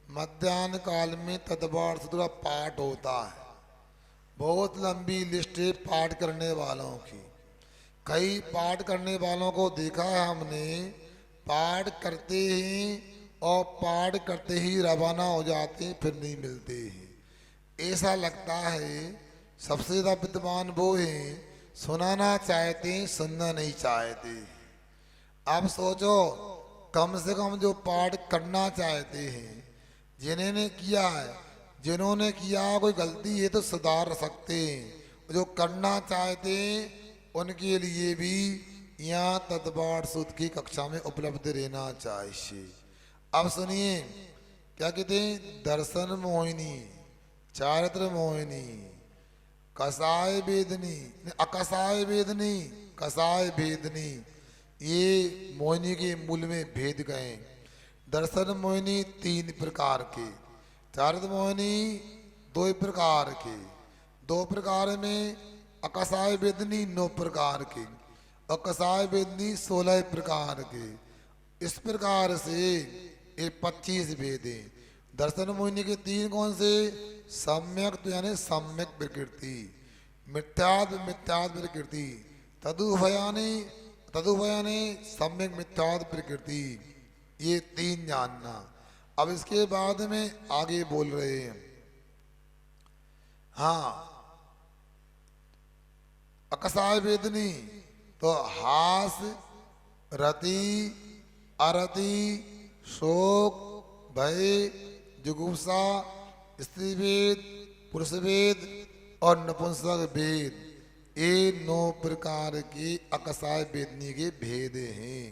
मध्याह्न काल में तदबार से थोड़ा पाठ होता है। बहुत लंबी लिस्ट है पाठ करने वालों की। कई पाठ करने वालों को देखा है हमने, पाठ करते हैं और पाठ करते ही रवाना हो जाते हैं, फिर नहीं मिलते हैं। ऐसा लगता है सबसे ज़्यादा विद्वान वो हैं, सुनाना चाहते हैं, सुनना नहीं चाहते। आप सोचो, कम से कम जो पाठ करना चाहते हैं, जिन्होंने किया है, जिन्होंने किया कोई गलती है तो सुधार सकते हैं। जो करना चाहते हैं उनके लिए भी यहाँ तदबार सूत्र की कक्षा में उपलब्ध रहना चाहिए। अब सुनिए क्या कहते हैं, दर्शन मोहिनी, चारित्र मोहिनी, कसाय वेदनी, अकसाय वेदनी, कसाय वेदनी, ये मोहिनी के मूल में भेद गए। दर्शन मोहिनी 3 प्रकार के, चारित्र मोहिनी 2 प्रकार के, 2 प्रकार में अकसाय वेदनी 9 प्रकार के, अकसाय वेदनी 16 प्रकार के। इस प्रकार से ये 25 भेद हैं। दर्शन मोहिनी के 3 कौन से? सम्यक तो यानी सम्यक प्रकृति, मिथ्याद मिथ्याद प्रकृति, तदुभयानी तदुभयानी सम्यक मिथ्याद प्रकृति। ये 3 जानना। अब इसके बाद में आगे बोल रहे हैं, हाँ, अकसाय वेदनी तो हास, रति, अरति, शोक, भय, जुगुप्सा, स्त्री वेद, पुरुष वेद और नपुंसक वेद, ये 9 प्रकार के अकसाय वेदनी के भेद हैं।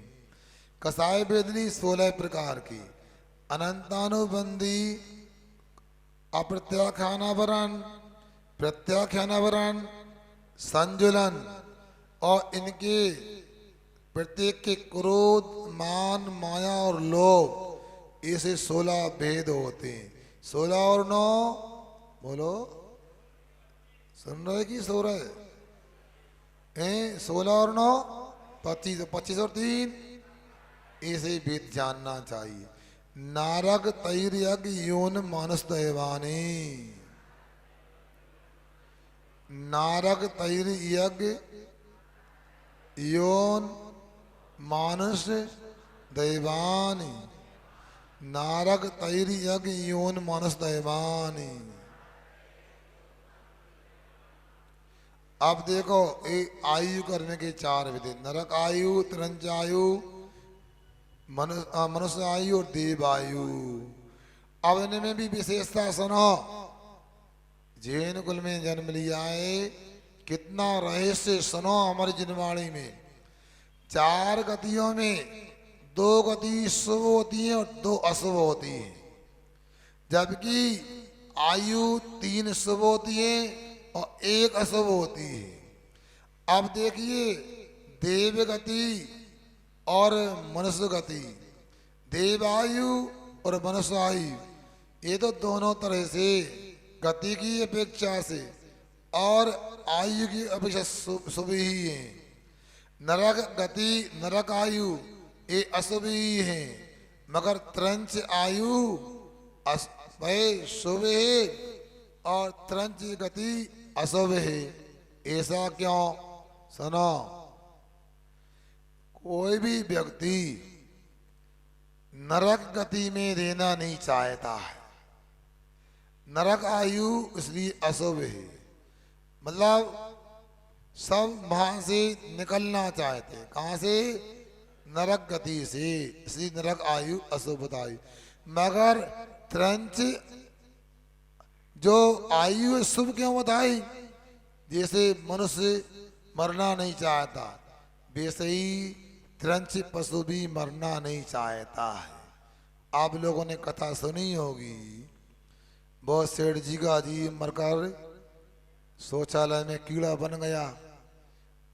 कसाय वेदनी 16 प्रकार की, अनंतानुबंधी, अप्रत्याख्यानावरण, प्रत्याख्यानावरण, संजुलन और इनके प्रत्येक के क्रोध, मान, माया और लोभ, ऐसे 16 भेद होते हैं। 16 और 9 बोलो, सुन रहे कि सो रहे हैं? 16 और 9 25, 25 और 3 ऐसे भेद जानना चाहिए। नारक तैर्यज्ञ योन मानस दैवानी, नारक तैर्यज्ञ योन मानस दैवानी, नारक तैर्यज्ञ योन मानस दैवानी। अब देखो, ये आयु करने के 4 विधि, नरक आयु, त्रंच आयु, मनुष्य आयु और देव आयु। अब इनमें भी विशेषता सुनो। जैन कुल में जन्म लिया है, कितना रहस्य सुनो हमारी जनवाणी में। 4 गतियों में 2 गति शुभ होती है और 2 अशुभ होती है, जबकि आयु 3 शुभ होती है और 1 अशुभ होती है। अब देखिए, देव गति और मनुष्य गति, देवायु और मनुष्य आयु, ये तो दोनों तरह से गति की अपेक्षा से और आयु की अपेक्षा शुभ ही है। नरक गति, नरक आयु ये अशुभ ही है, मगर त्रंच आयु भाई शुभ है और त्रंच गति अशुभ है। ऐसा क्यों? सुनो, कोई भी व्यक्ति नरक गति में रहना नहीं चाहता है। नरक आयु इसलिए अशुभ है, मतलब सब वहां से निकलना चाहते हैं। कहाँ से? नरक गति से, इसलिए नरक आयु अशुभ बताई। मगर त्रंच जो आयु शुभ क्यों बताई? जैसे मनुष्य मरना नहीं चाहता, वैसे ही त्रंच पशु भी मरना नहीं चाहता है। आप लोगों ने कथा सुनी होगी, बहुत सेठ जी का जी मरकर शौचालय में कीड़ा बन गया।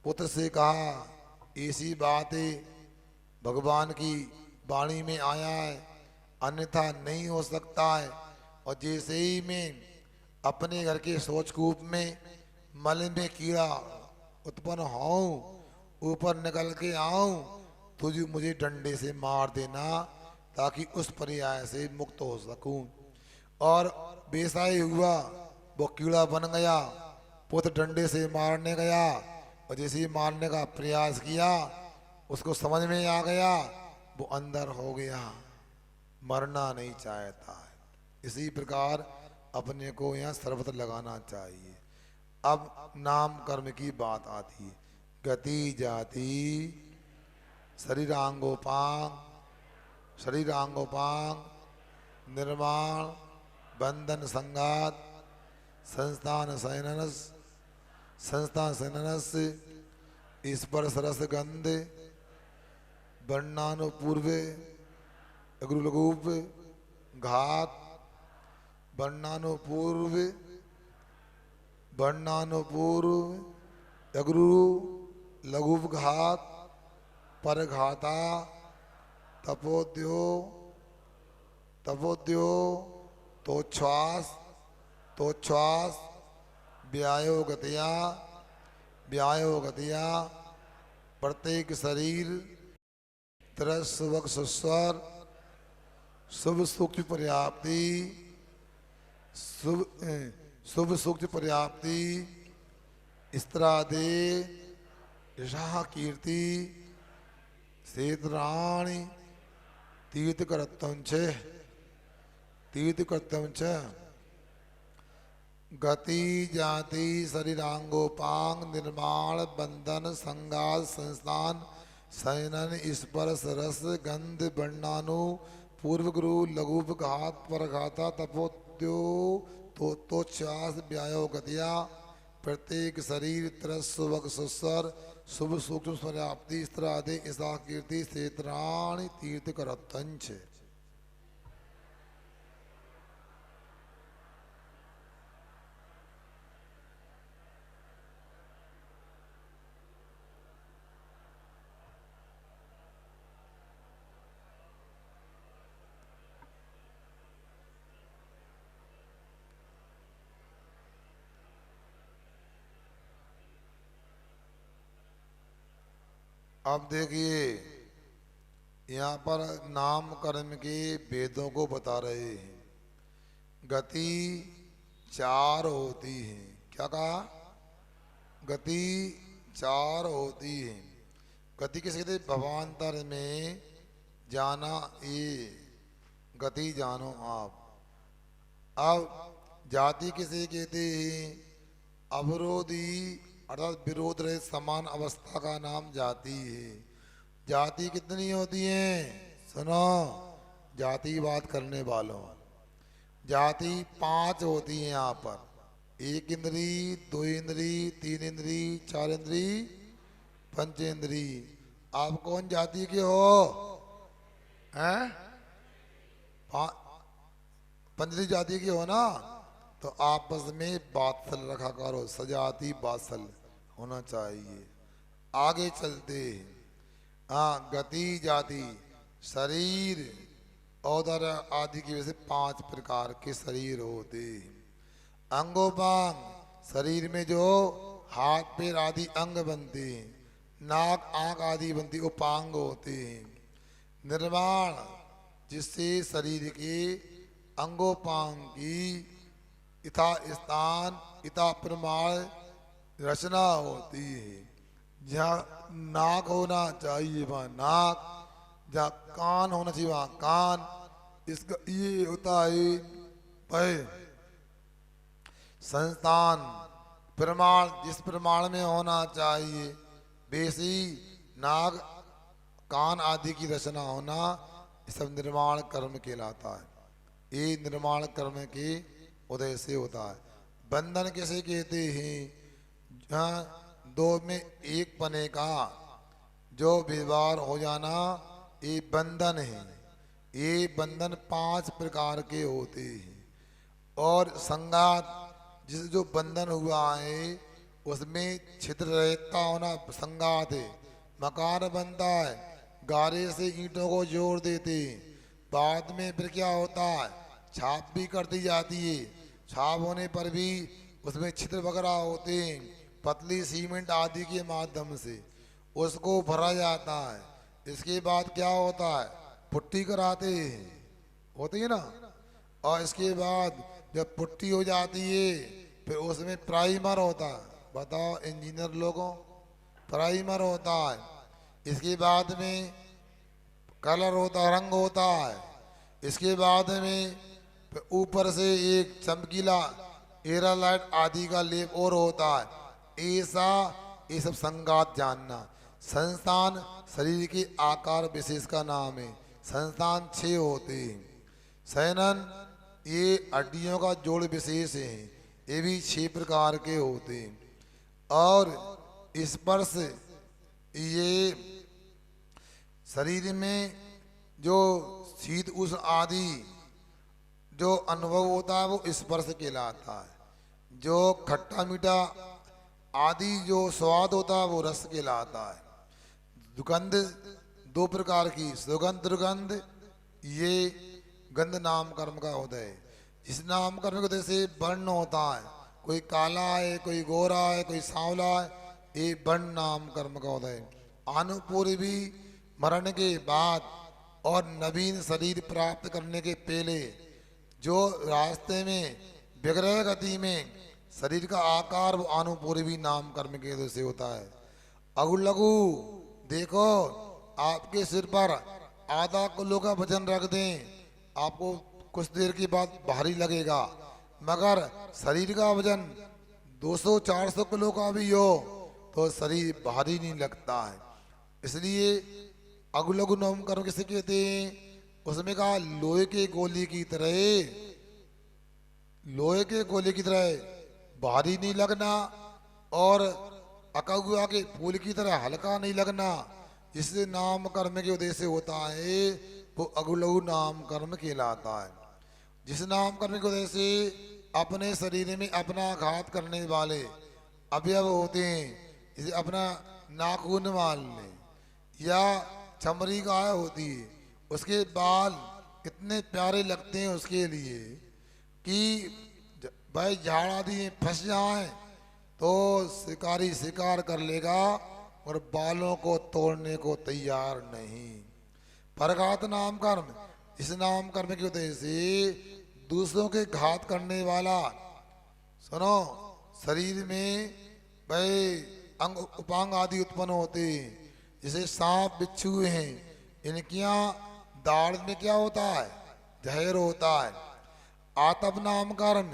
पुत्र से कहा, ऐसी बात है, भगवान की वाणी में आया है, अन्यथा नहीं हो सकता है। और जैसे ही में अपने घर के शौचकूप में मल में कीड़ा उत्पन्न हो, ऊपर निकल के आऊं, तुझे मुझे डंडे से मार देना ताकि उस पर्याय से मुक्त हो सकूं। और वैसा ही हुआ, वो कीड़ा बन गया, पुत्र डंडे से मारने गया और जैसे ही मारने का प्रयास किया उसको समझ में आ गया, वो अंदर हो गया, मरना नहीं चाहता है। इसी प्रकार अपने को यहाँ सर्वत्र लगाना चाहिए। अब नाम कर्म की बात आती है। गति जाति शरीरांगोपांग, शरीरांगोपांग निर्माण बंधन संगात संस्थान सैननस, संस्थान सैननस स्पर्श रस गंध वर्णानुपूर्व अग्रुलघुप घात वर्णानुपूर्व अग्रु लघुप घात परघाता तपोद्यो तोच्छ्वास व्यायो गतिया प्रत्येक शरीर तरस्वक सुस्वर शुभ सूक्ष्म पर्याप्ति शुभ सूक्ष्म पर्याप्ति स्त्रादे यशः कीर्ति सेतराणि तीर्थकर्तव्यं च गति जाति शरीरांगोपांग निर्माण बंधन संगात संस्थान शयनन स्पर्श रस गंध वर्णानु पूर्व गुरु लघुप घात परघाता तपोद्यो तोच्छ्वास व्यायो गतिया प्रत्येक शरीर तरस्वक सुस्वर शुभ सूक्ष्म पर्याप्ति स्त्रादे ईसा कीर्ति क्षेत्राणि तीर्थ करतंच। अब देखिए यहाँ पर नाम कर्म के भेदों को बता रहे हैं। गति चार होती है। क्या कहा? गति चार होती है। गति किसे कहते? भवांतर में जाना, ये गति जानो आप। अब जाति किसे कहते हैं? अवरोधी अर्थात विरोध रहित समान अवस्था का नाम जाति है। जाति कितनी होती है? सुनो जाति बात करने वालों, जाति पांच होती है यहाँ पर। एक इंद्री, दो इंद्री, तीन इंद्री, चार इंद्री, पंचेंद्री। आप कौन जाति के हो? हैं? पंचेंद्री जाति के हो ना? तो आपस में बात्सल रखा करो, सजाती बात्सल होना चाहिए। आगे चलते हैं। हाँ, गति जाति शरीर औदर आदि की वजह से पांच प्रकार के शरीर होते हैं। अंगोपांग शरीर में जो हाथ पैर आदि अंग बनते हैं, नाक आंख आदि बनती उपांग होते हैं। निर्माण जिससे शरीर के अंगोपांग की इथा स्थान इथा प्रमाण रचना होती है। जहाँ नाक होना चाहिए वहाँ नाक, जहाँ कान होना चाहिए वहाँ कान। इसका ये होता है भाई संस्थान प्रमाण, जिस प्रमाण में होना चाहिए बेसी नाक कान आदि की रचना होना, सब निर्माण कर्म कहलाता है। ये निर्माण कर्म के उदय से होता है। बंधन कैसे कहते हैं? दो में एक पने का जो व्यवहार हो जाना, ये बंधन है। ये बंधन पांच प्रकार के होते हैं। और संगात जिस जो बंधन हुआ है उसमें छिद्र रहता होना संगात है। मकान बनता है, गारे से ईंटों को जोड़ देते हैं, बाद में फिर क्या होता है? छाप भी कर दी जाती है, साफ होने पर भी उसमें छिद्र वगैरह होते हैं, पतली सीमेंट आदि के माध्यम से उसको भरा जाता है। इसके बाद क्या होता है, पुट्टी कराते हैं, होती है ना। और इसके बाद जब पुट्टी हो जाती है फिर उसमें प्राइमर होता है। बताओ इंजीनियर लोगों, प्राइमर होता है। इसके बाद में कलर होता है, रंग होता है। इसके बाद में फिर ऊपर से एक चमकीला एरालाइट आदि का लेप और होता है। ऐसा ये सब संगात जानना। संस्थान शरीर के आकार विशेष का नाम है। संस्थान 6 होते हैं। शयनन ये हड्डियों का जोड़ विशेष है, ये भी 6 प्रकार के होते हैं। और स्पर्श, ये शरीर में जो शीत उष्ण आदि जो अनुभव होता है वो स्पर्श कहलाता है। जो खट्टा मीठा आदि जो स्वाद होता है वो रस कहलाता है। दुर्गंध 2 प्रकार की, सुगंध दुर्गंध, ये गंध नाम कर्म का होता है। इस नाम कर्म के वजह से वर्ण होता है, कोई काला है, कोई गोरा है, कोई सांवला है, ये वर्ण नाम कर्म का होता है। अनुपूर्वी मरण के बाद और नवीन शरीर प्राप्त करने के पहले जो रास्ते में विग्रह गति में शरीर का आकार वो अनुपूर्वी नाम कर्म के वजह से होता है। अगु लघु देखो, आपके सिर पर आधा किलो का वजन रख दें, आपको कुछ देर के बाद भारी लगेगा, मगर शरीर का वजन 200-400 किलो का भी हो तो शरीर भारी नहीं लगता है। इसलिए अगु लघु नाम कर्म किसे कहते हैं, उसमें कहा लोहे के गोली की तरह, लोहे के गोले की तरह भारी नहीं लगना और अकगुआ के फूल की तरह हल्का नहीं लगना। जिससे नाम कर्म के उद्देश्य होता है वो अगु लघु नाम कर्म कहलाता है। जिस नाम कर्म के उद्देश्य से अपने शरीर में अपना घात करने वाले अवयव होते हैं, जैसे अपना नाखून मान लें या चमड़ी गाय होती है, उसके बाल कितने प्यारे लगते हैं उसके लिए कि भाई झाड़ आदि में फंस जाए तो शिकारी शिकार कर लेगा और बालों को तोड़ने को तैयार नहीं। परघात नाम कर्म, इस नाम कर्म के उद्देश्य से दूसरों के घात करने वाला, सुनो, शरीर में भाई अंग उपांग आदि उत्पन्न होते हैं, जैसे सांप बिच्छू हैं, इनकिया दाढ़ में क्या होता है, जहर होता है। आतप नाम कर्म,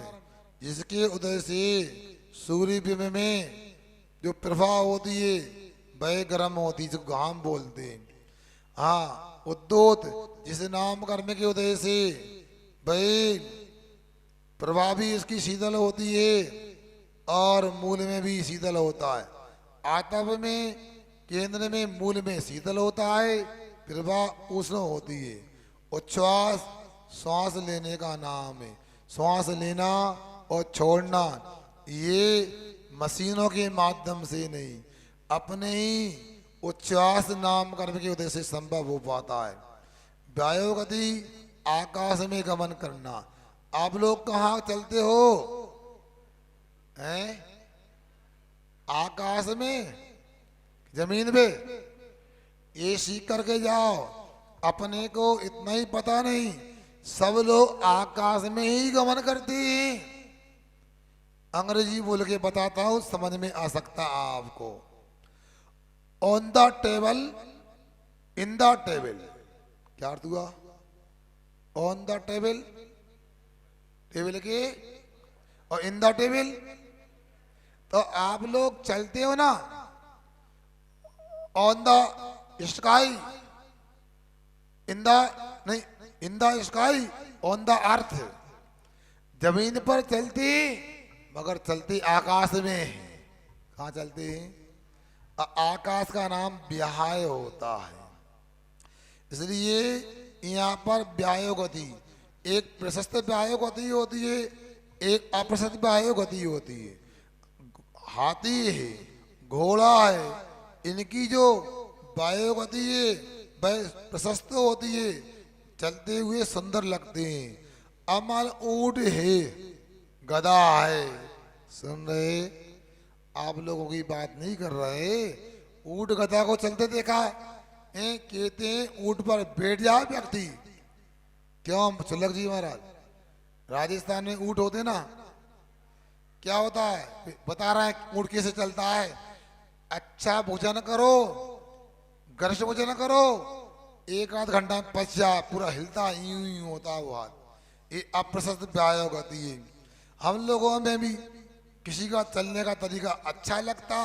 जिसके उदय से सूर्य बिंब में जो प्रभा होती है वह गर्म होती है, जिसको घाम बोलते हैं। हाँ, उद्योत, जिस नाम कर्म के उदय से वह प्रभा भी इसकी शीतल होती है और मूल में भी शीतल होता है। आतप में केंद्र में मूल में शीतल होता है, प्रभा उष्ण होती है। उच्छ्वास श्वास लेने का नाम है। श्वास लेना और छोड़ना ये मशीनों के माध्यम से नहीं, अपने ही उच्छ्वास नाम कर्म के उद्देश्य से संभव हो पाता है। वायुगति, आकाश में गमन करना। आप लोग कहाँ चलते हो, हैं? आकाश में, जमीन पे? ये सीख करके जाओ। अपने को इतना ही पता नहीं, सब लोग आकाश में ही गमन करते हैं। अंग्रेजी बोल के बताता हूं, समझ में आ सकता आपको। On the table, in the table, क्या अर्थ हुआ? ऑन द टेबल, टेबल के, और इन द टेबल। तो आप लोग चलते हो ना on the sky, in the नहीं, in the sky, on the earth. जमीन पर चलती मगर चलती आकाश में। कहाँ चलती? आकाश का नाम व्याय होता है। इसलिए यहाँ पर व्याय गति, एक प्रशस्त व्याय गति होती है, एक अप्रशस्त व्याय गति होती है। हाथी है, घोड़ा है, इनकी जो वायु गति है वह प्रशस्त होती है, चलते हुए सुंदर लगते हैं। अब मान ऊंट है, गधा है। सुन रहे? आप लोगों की बात नहीं कर रहे। ऊंट गधा को चलते देखा है? कहते हैं ऊंट पर बैठ जाए व्यक्ति। क्यों सुलग जी महाराज? राजस्थान में ऊंट होते ना, क्या होता है बता रहा है ऊंट कैसे चलता है। अच्छा भोजन करो, गर्ष भोजन करो, एक आध घंटा में पच जाए, पूरा हिलता यूं ही होता है वो हाथ। ये अप्रशस्त व्यायाम गति है। हम लोगों में भी किसी का चलने का तरीका अच्छा लगता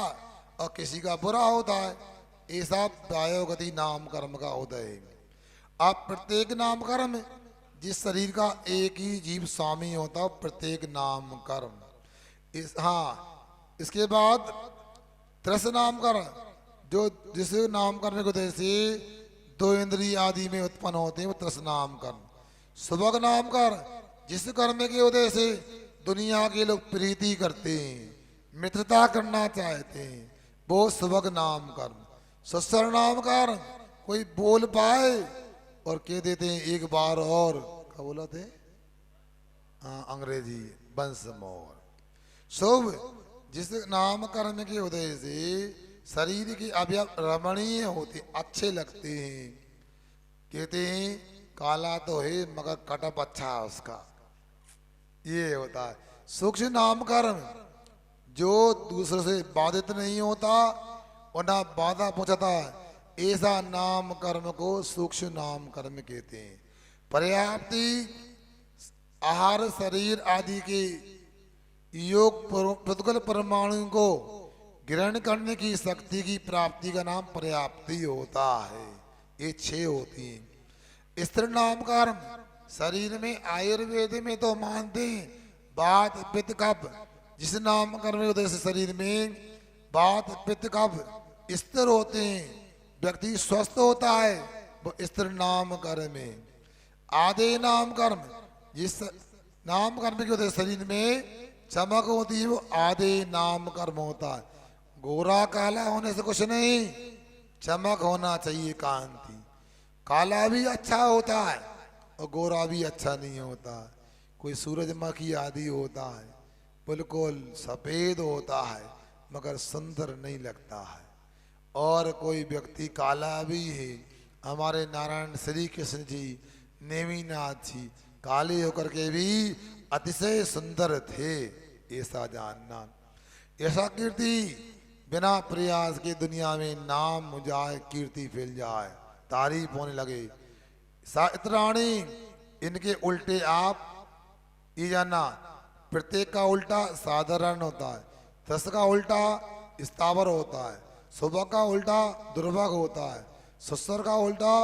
और किसी का बुरा होता है। ऐसा व्यायाम गति नाम कर्म का उदय है। आप प्रत्येक नाम कर्म, जिस शरीर का एक ही जीव स्वामी होता है, प्रत्येक नाम कर्म इसके बाद त्रस नाम कर्म, जो जिस नाम करने को जैसे दो इंद्रिय आदि में उत्पन्न होते हैं, वो त्रस नाम कर्म। सुभग नाम कर, जिस कर्म के उदय से दुनिया के लोग प्रीति करते हैं, मित्रता करना चाहते हैं, वो सुभग नाम कर्म। सुस्वर नाम कर्म, कोई बोल पाए और कह देते हैं एक बार और, क्या बोला थे? हाँ अंग्रेजी, वंस मोर। शुभ, जिस नाम कर्म के उदय से शरीर के अवयव रमणीय होते, अच्छे लगते हैं। कहते हैं काला तो है मगर कटप अच्छा है उसका, ये होता है। सूक्ष्म नाम कर्म, जो दूसरे से बाधित नहीं होता और ना बाधा पहुंचाता, ऐसा नाम कर्म को सूक्ष्म नाम कर्म कहते हैं। पर्याप्ति, आहार शरीर आदि के योग प्रतिकूल परमाणु को ग्रहण करने की शक्ति की प्राप्ति का नाम पर्याप्ति होता है। ये 6 होती हैं। स्त्री नाम कर्म, शरीर में आयुर्वेद में तो मानते हैं वात पित्त कफ, जिस नाम कर्म उदय से शरीर में वात पित्त कफ स्थिर होते हैं, व्यक्ति स्वस्थ होता है, वो स्त्री नाम कर्म है। आदे नाम कर्म, जिस नाम कर्म के उदय शरीर में चमक होती है, वो आदे नाम कर्म होता है। गोरा काला होने से कुछ नहीं, चमक होना चाहिए, कांति। काला भी अच्छा होता है और गोरा भी अच्छा नहीं होता। कोई सूरजमुखी आदि होता है, बिल्कुल सफेद होता है मगर सुंदर नहीं लगता है। और कोई व्यक्ति काला भी है, हमारे नारायण श्री कृष्ण जी, नेमिनाथ जी काले होकर के भी अतिशय सुंदर थे, ऐसा जानना। ऐसा कीर्ति बिना प्रयास के दुनिया में नाम हो जाए, कीर्ति फैल जाए, तारीफ होने लगे। साइत्राणी, इनके उल्टे आप ये जानना, प्रत्येक का उल्टा साधारण होता है, 10 का उल्टा स्थावर होता है, सुबह का उल्टा दुर्भग होता है, सुस्वर का उल्टा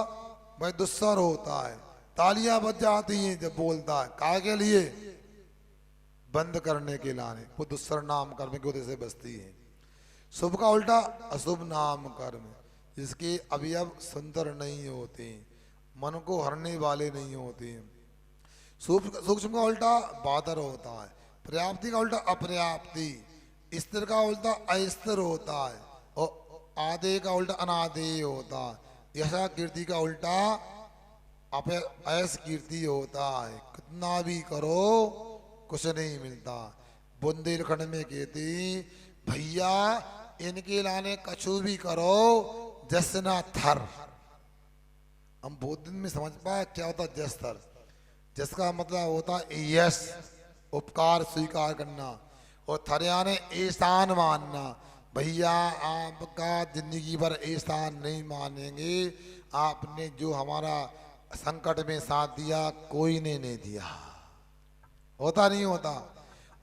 भाई दुस्सर होता है। तालियां बज जाती हैं जब बोलता है, काहे के लिए? बंद करने के लाने, वो दुस्सर नाम कर्म के उदय से बसती है। शुभ का उल्टा अशुभ नाम कर्म, जिसके अवयव सुंदर नहीं होते, मन को हरने वाले नहीं होते। सूक्ष्म का उल्टा बादर होता है, पर्याप्ति का उल्टा अपर्याप्ति, स्थिर का उल्टा अस्थिर होता है और आदे का उल्टा अनादेय होता है। यशा कीर्ति का उल्टा अयस कीर्ति होता है। कितना भी करो कुछ नहीं मिलता। बुंदेलखंड में कहती भैया इनके लाने कछु भी करो जसना थर। हम बहुत दिन में समझ पाए क्या होता जस थर। जस का मतलब होता है यश, उपकार स्वीकार करना, और थर यानी एहसान मानना। भैया आपका जिंदगी भर एहसान नहीं मानेंगे, आपने जो हमारा संकट में साथ दिया कोई ने नहीं दिया। होता नहीं होता।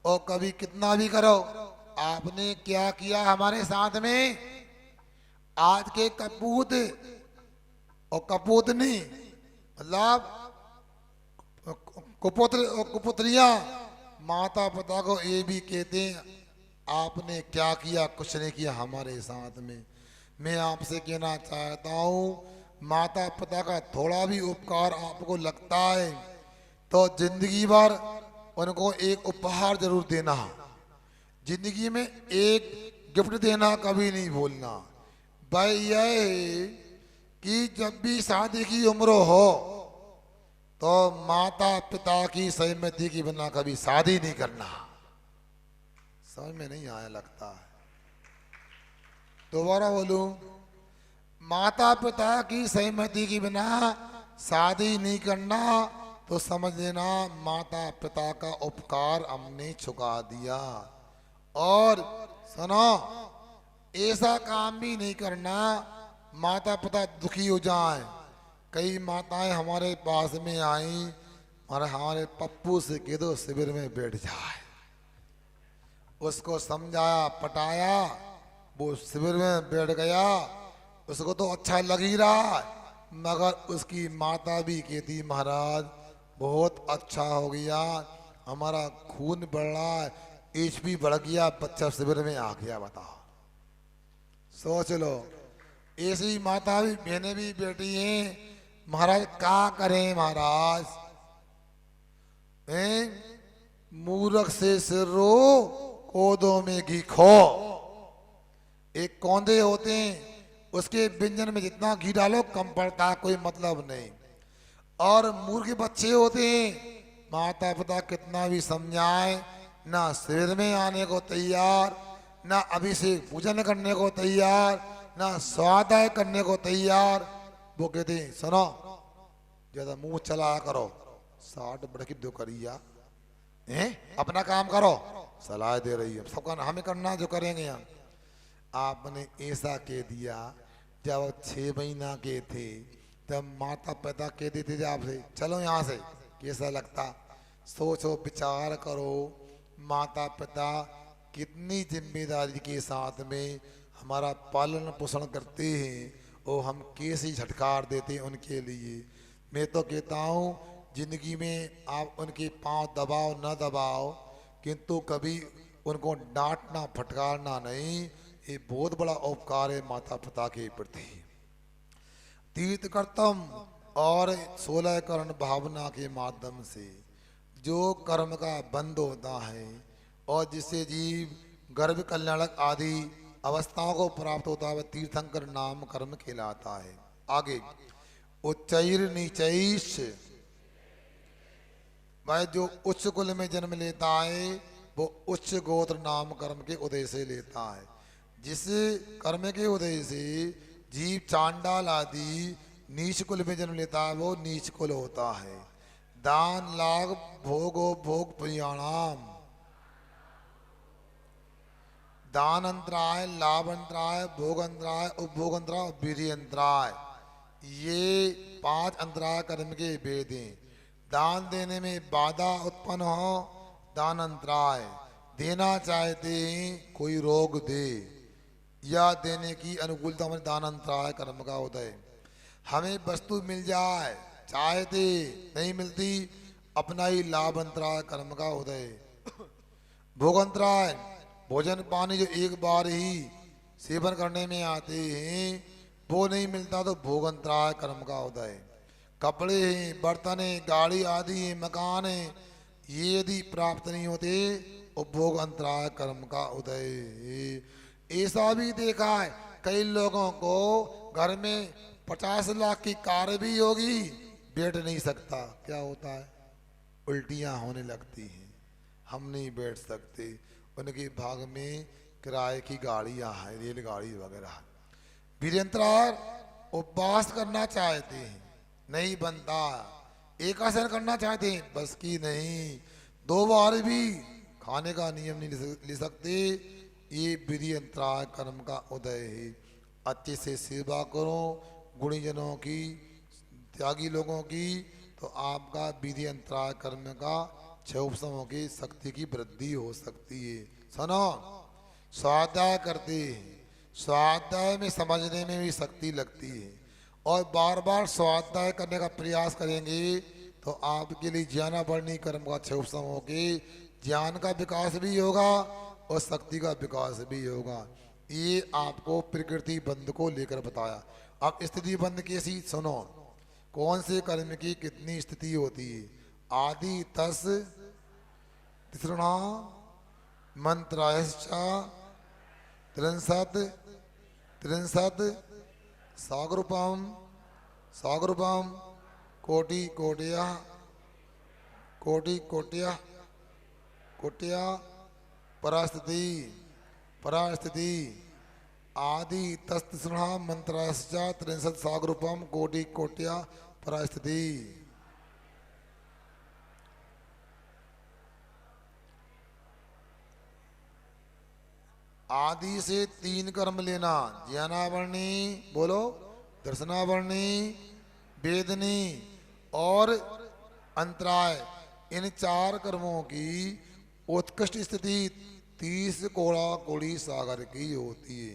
और कभी कितना भी करो, आपने क्या किया हमारे साथ में? आज के कपूत और कपूतनी मतलब कुपुत्र और कुपुत्रियां माता पिता को ये भी कहते हैं आपने क्या किया? कुछ नहीं किया हमारे साथ में। मैं आपसे कहना चाहता हूँ, माता पिता का थोड़ा भी उपकार आपको लगता है तो जिंदगी भर उनको एक उपहार जरूर देना। जिंदगी में एक गिफ्ट देना कभी नहीं भूलना। भाई यह है कि जब भी शादी की उम्र हो तो माता पिता की सहमति के बिना कभी शादी नहीं करना। समझ में नहीं आया लगता है। दोबारा बोलूं, माता पिता की सहमति के बिना शादी नहीं करना तो समझ लेना माता पिता का उपकार हमने चुका दिया। और सुनो, ऐसा काम भी नहीं करना माता पिता दुखी हो जाएं। कई माताएं हमारे पास में आई और हमारे पप्पू से कह दो शिविर में बैठ जाए। उसको समझाया पटाया, वो शिविर में बैठ गया, उसको तो अच्छा लग ही रहा, मगर उसकी माता भी कहती महाराज बहुत अच्छा हो गया, हमारा खून बढ़ रहा है, एचपी बढ़ गया, बच्चा शिविर में आ गया। बताओ, सोच लो। ऐसी माता भी बहनें भी बेटी हैं। महाराज क्या करें महाराज, मूर्ख से सिर रो कोदों में घी खो। एक कौंधे होते हैं, उसके व्यंजन में जितना घी डालो कम पड़ता, कोई मतलब नहीं। और मूर्ख बच्चे होते हैं, माता पिता कितना भी समझाए, ना शिविर में आने को तैयार, ना अभिषेक पूजन करने को तैयार, ना स्वाध्याय करने को तैयार। वो कहते हैं सुनो ज्यादा मुंह चलाया करो, 60 बढ़ की दो करिया हैं, अपना काम करो, सलाह दे रही है सबका हमें करना जो करेंगे हम। आपने ऐसा कह दिया, जब 6 महीना के थे तब माता पिता कहते थे आपसे चलो यहाँ से, कैसा लगता? सोचो विचार करो, माता पिता कितनी जिम्मेदारी के साथ में हमारा पालन पोषण करते हैं और हम कैसे झटकार देते हैं उनके लिए। मैं तो कहता हूँ जिंदगी में आप उनके पांव दबाओ न दबाओ, किंतु कभी उनको डांटना फटकारना नहीं, ये बहुत बड़ा उपकार है माता पिता के प्रति। तीर्थ कर्तम और 16 करण भावना के माध्यम से जो कर्म का बंध होता है और जिससे जीव गर्भ कल्याणक आदि अवस्थाओं को प्राप्त होता है, वह तीर्थंकर नाम कर्म कहलाता है। आगे उच्चैर नीचैश, वह जो उच्च कुल में जन्म लेता है वो उच्च गोत्र नाम कर्म के उदय से लेता है। जिस कर्म के उदय से जीव चांडाल आदि नीच कुल में जन्म लेता है वो नीच कुल होता है। दान लाभ भोगो भोग प्रियाणाम, दान अंतराय, लाभ अंतराय, भोग अंतराय, उपभोग अंतराय, वीर्य अंतराय, ये 5 अंतराय कर्म के भेद हैं। दान देने में बाधा उत्पन्न हो दान अंतराय, देना चाहते हैं कोई रोग दे या देने की अनुकूलता में दान अंतराय कर्म का उदय। हमें वस्तु मिल जाए चाहते नहीं मिलती, अपना ही लाभ अंतराय कर्म का उदय। भोग अंतराय, भोजन पानी जो एक बार ही सेवन करने में आते हैं वो नहीं मिलता तो भोग अंतराय कर्म का उदय। कपड़े हैं, बर्तन हैं, गाड़ी आदि हैं, मकान हैं, ये यदि प्राप्त नहीं होते उपभोग अंतराय कर्म का उदय। ऐसा भी देखा है कई लोगों को घर में 50 लाख की कार भी होगी, बैठ नहीं सकता, क्या होता है? उल्टियां होने लगती हैं, हम नहीं बैठ सकते। उनके भाग में किराए की गाड़ियां हैं, रेलगाड़ी वगैरह। वीरेंद्र उपवास करना चाहते हैं नहीं बनता, एक आसन करना चाहते हैं बस की नहीं, 2 बार भी खाने का नियम नहीं ले सकते, ये वीरेंद्र कर्म का उदय है। अच्छे से सेवा करो गुणीजनों की, त्यागी लोगों की, तो आपका वीरेंद्र कर्म का 6 उपशमों की शक्ति की वृद्धि हो सकती है। सुनो, स्वाध्याय करते हैं, स्वाध्याय में समझने में भी शक्ति लगती है और बार बार स्वाध्याय करने का प्रयास करेंगे तो आपके लिए ज्ञानावरणी कर्म का 6 उपशमों के ज्ञान का विकास भी होगा और शक्ति का विकास भी होगा। ये आपको प्रकृति बंध को लेकर बताया। अब स्थिति बंध कैसी सुनो, कौन से कर्म की कितनी स्थिति होती है। आदि तस तिसृणा मंत्रायश्च त्रिंशत् त्रिंशत् सागरूपम सागरूपम कोटि कोटया कोटि कोटया कोटया परास्थिति परास्थिति आदि तस्तृणा मंत्राश्च 63 सागरूपम कोटि कोट्या परास्थिति। आदि से 3 कर्म लेना, ज्ञानावरणी बोलो, दर्शनावरणी, वेदनी और अंतराय, इन 4 कर्मों की उत्कृष्ट स्थिति 30 कोड़ा कोड़ी सागर की होती है।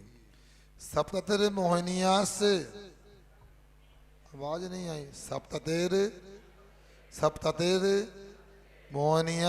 सप्ततिर मोहिनियास, आवाज नहीं आई, सप्ततिर सप्ततिर मोहिनिया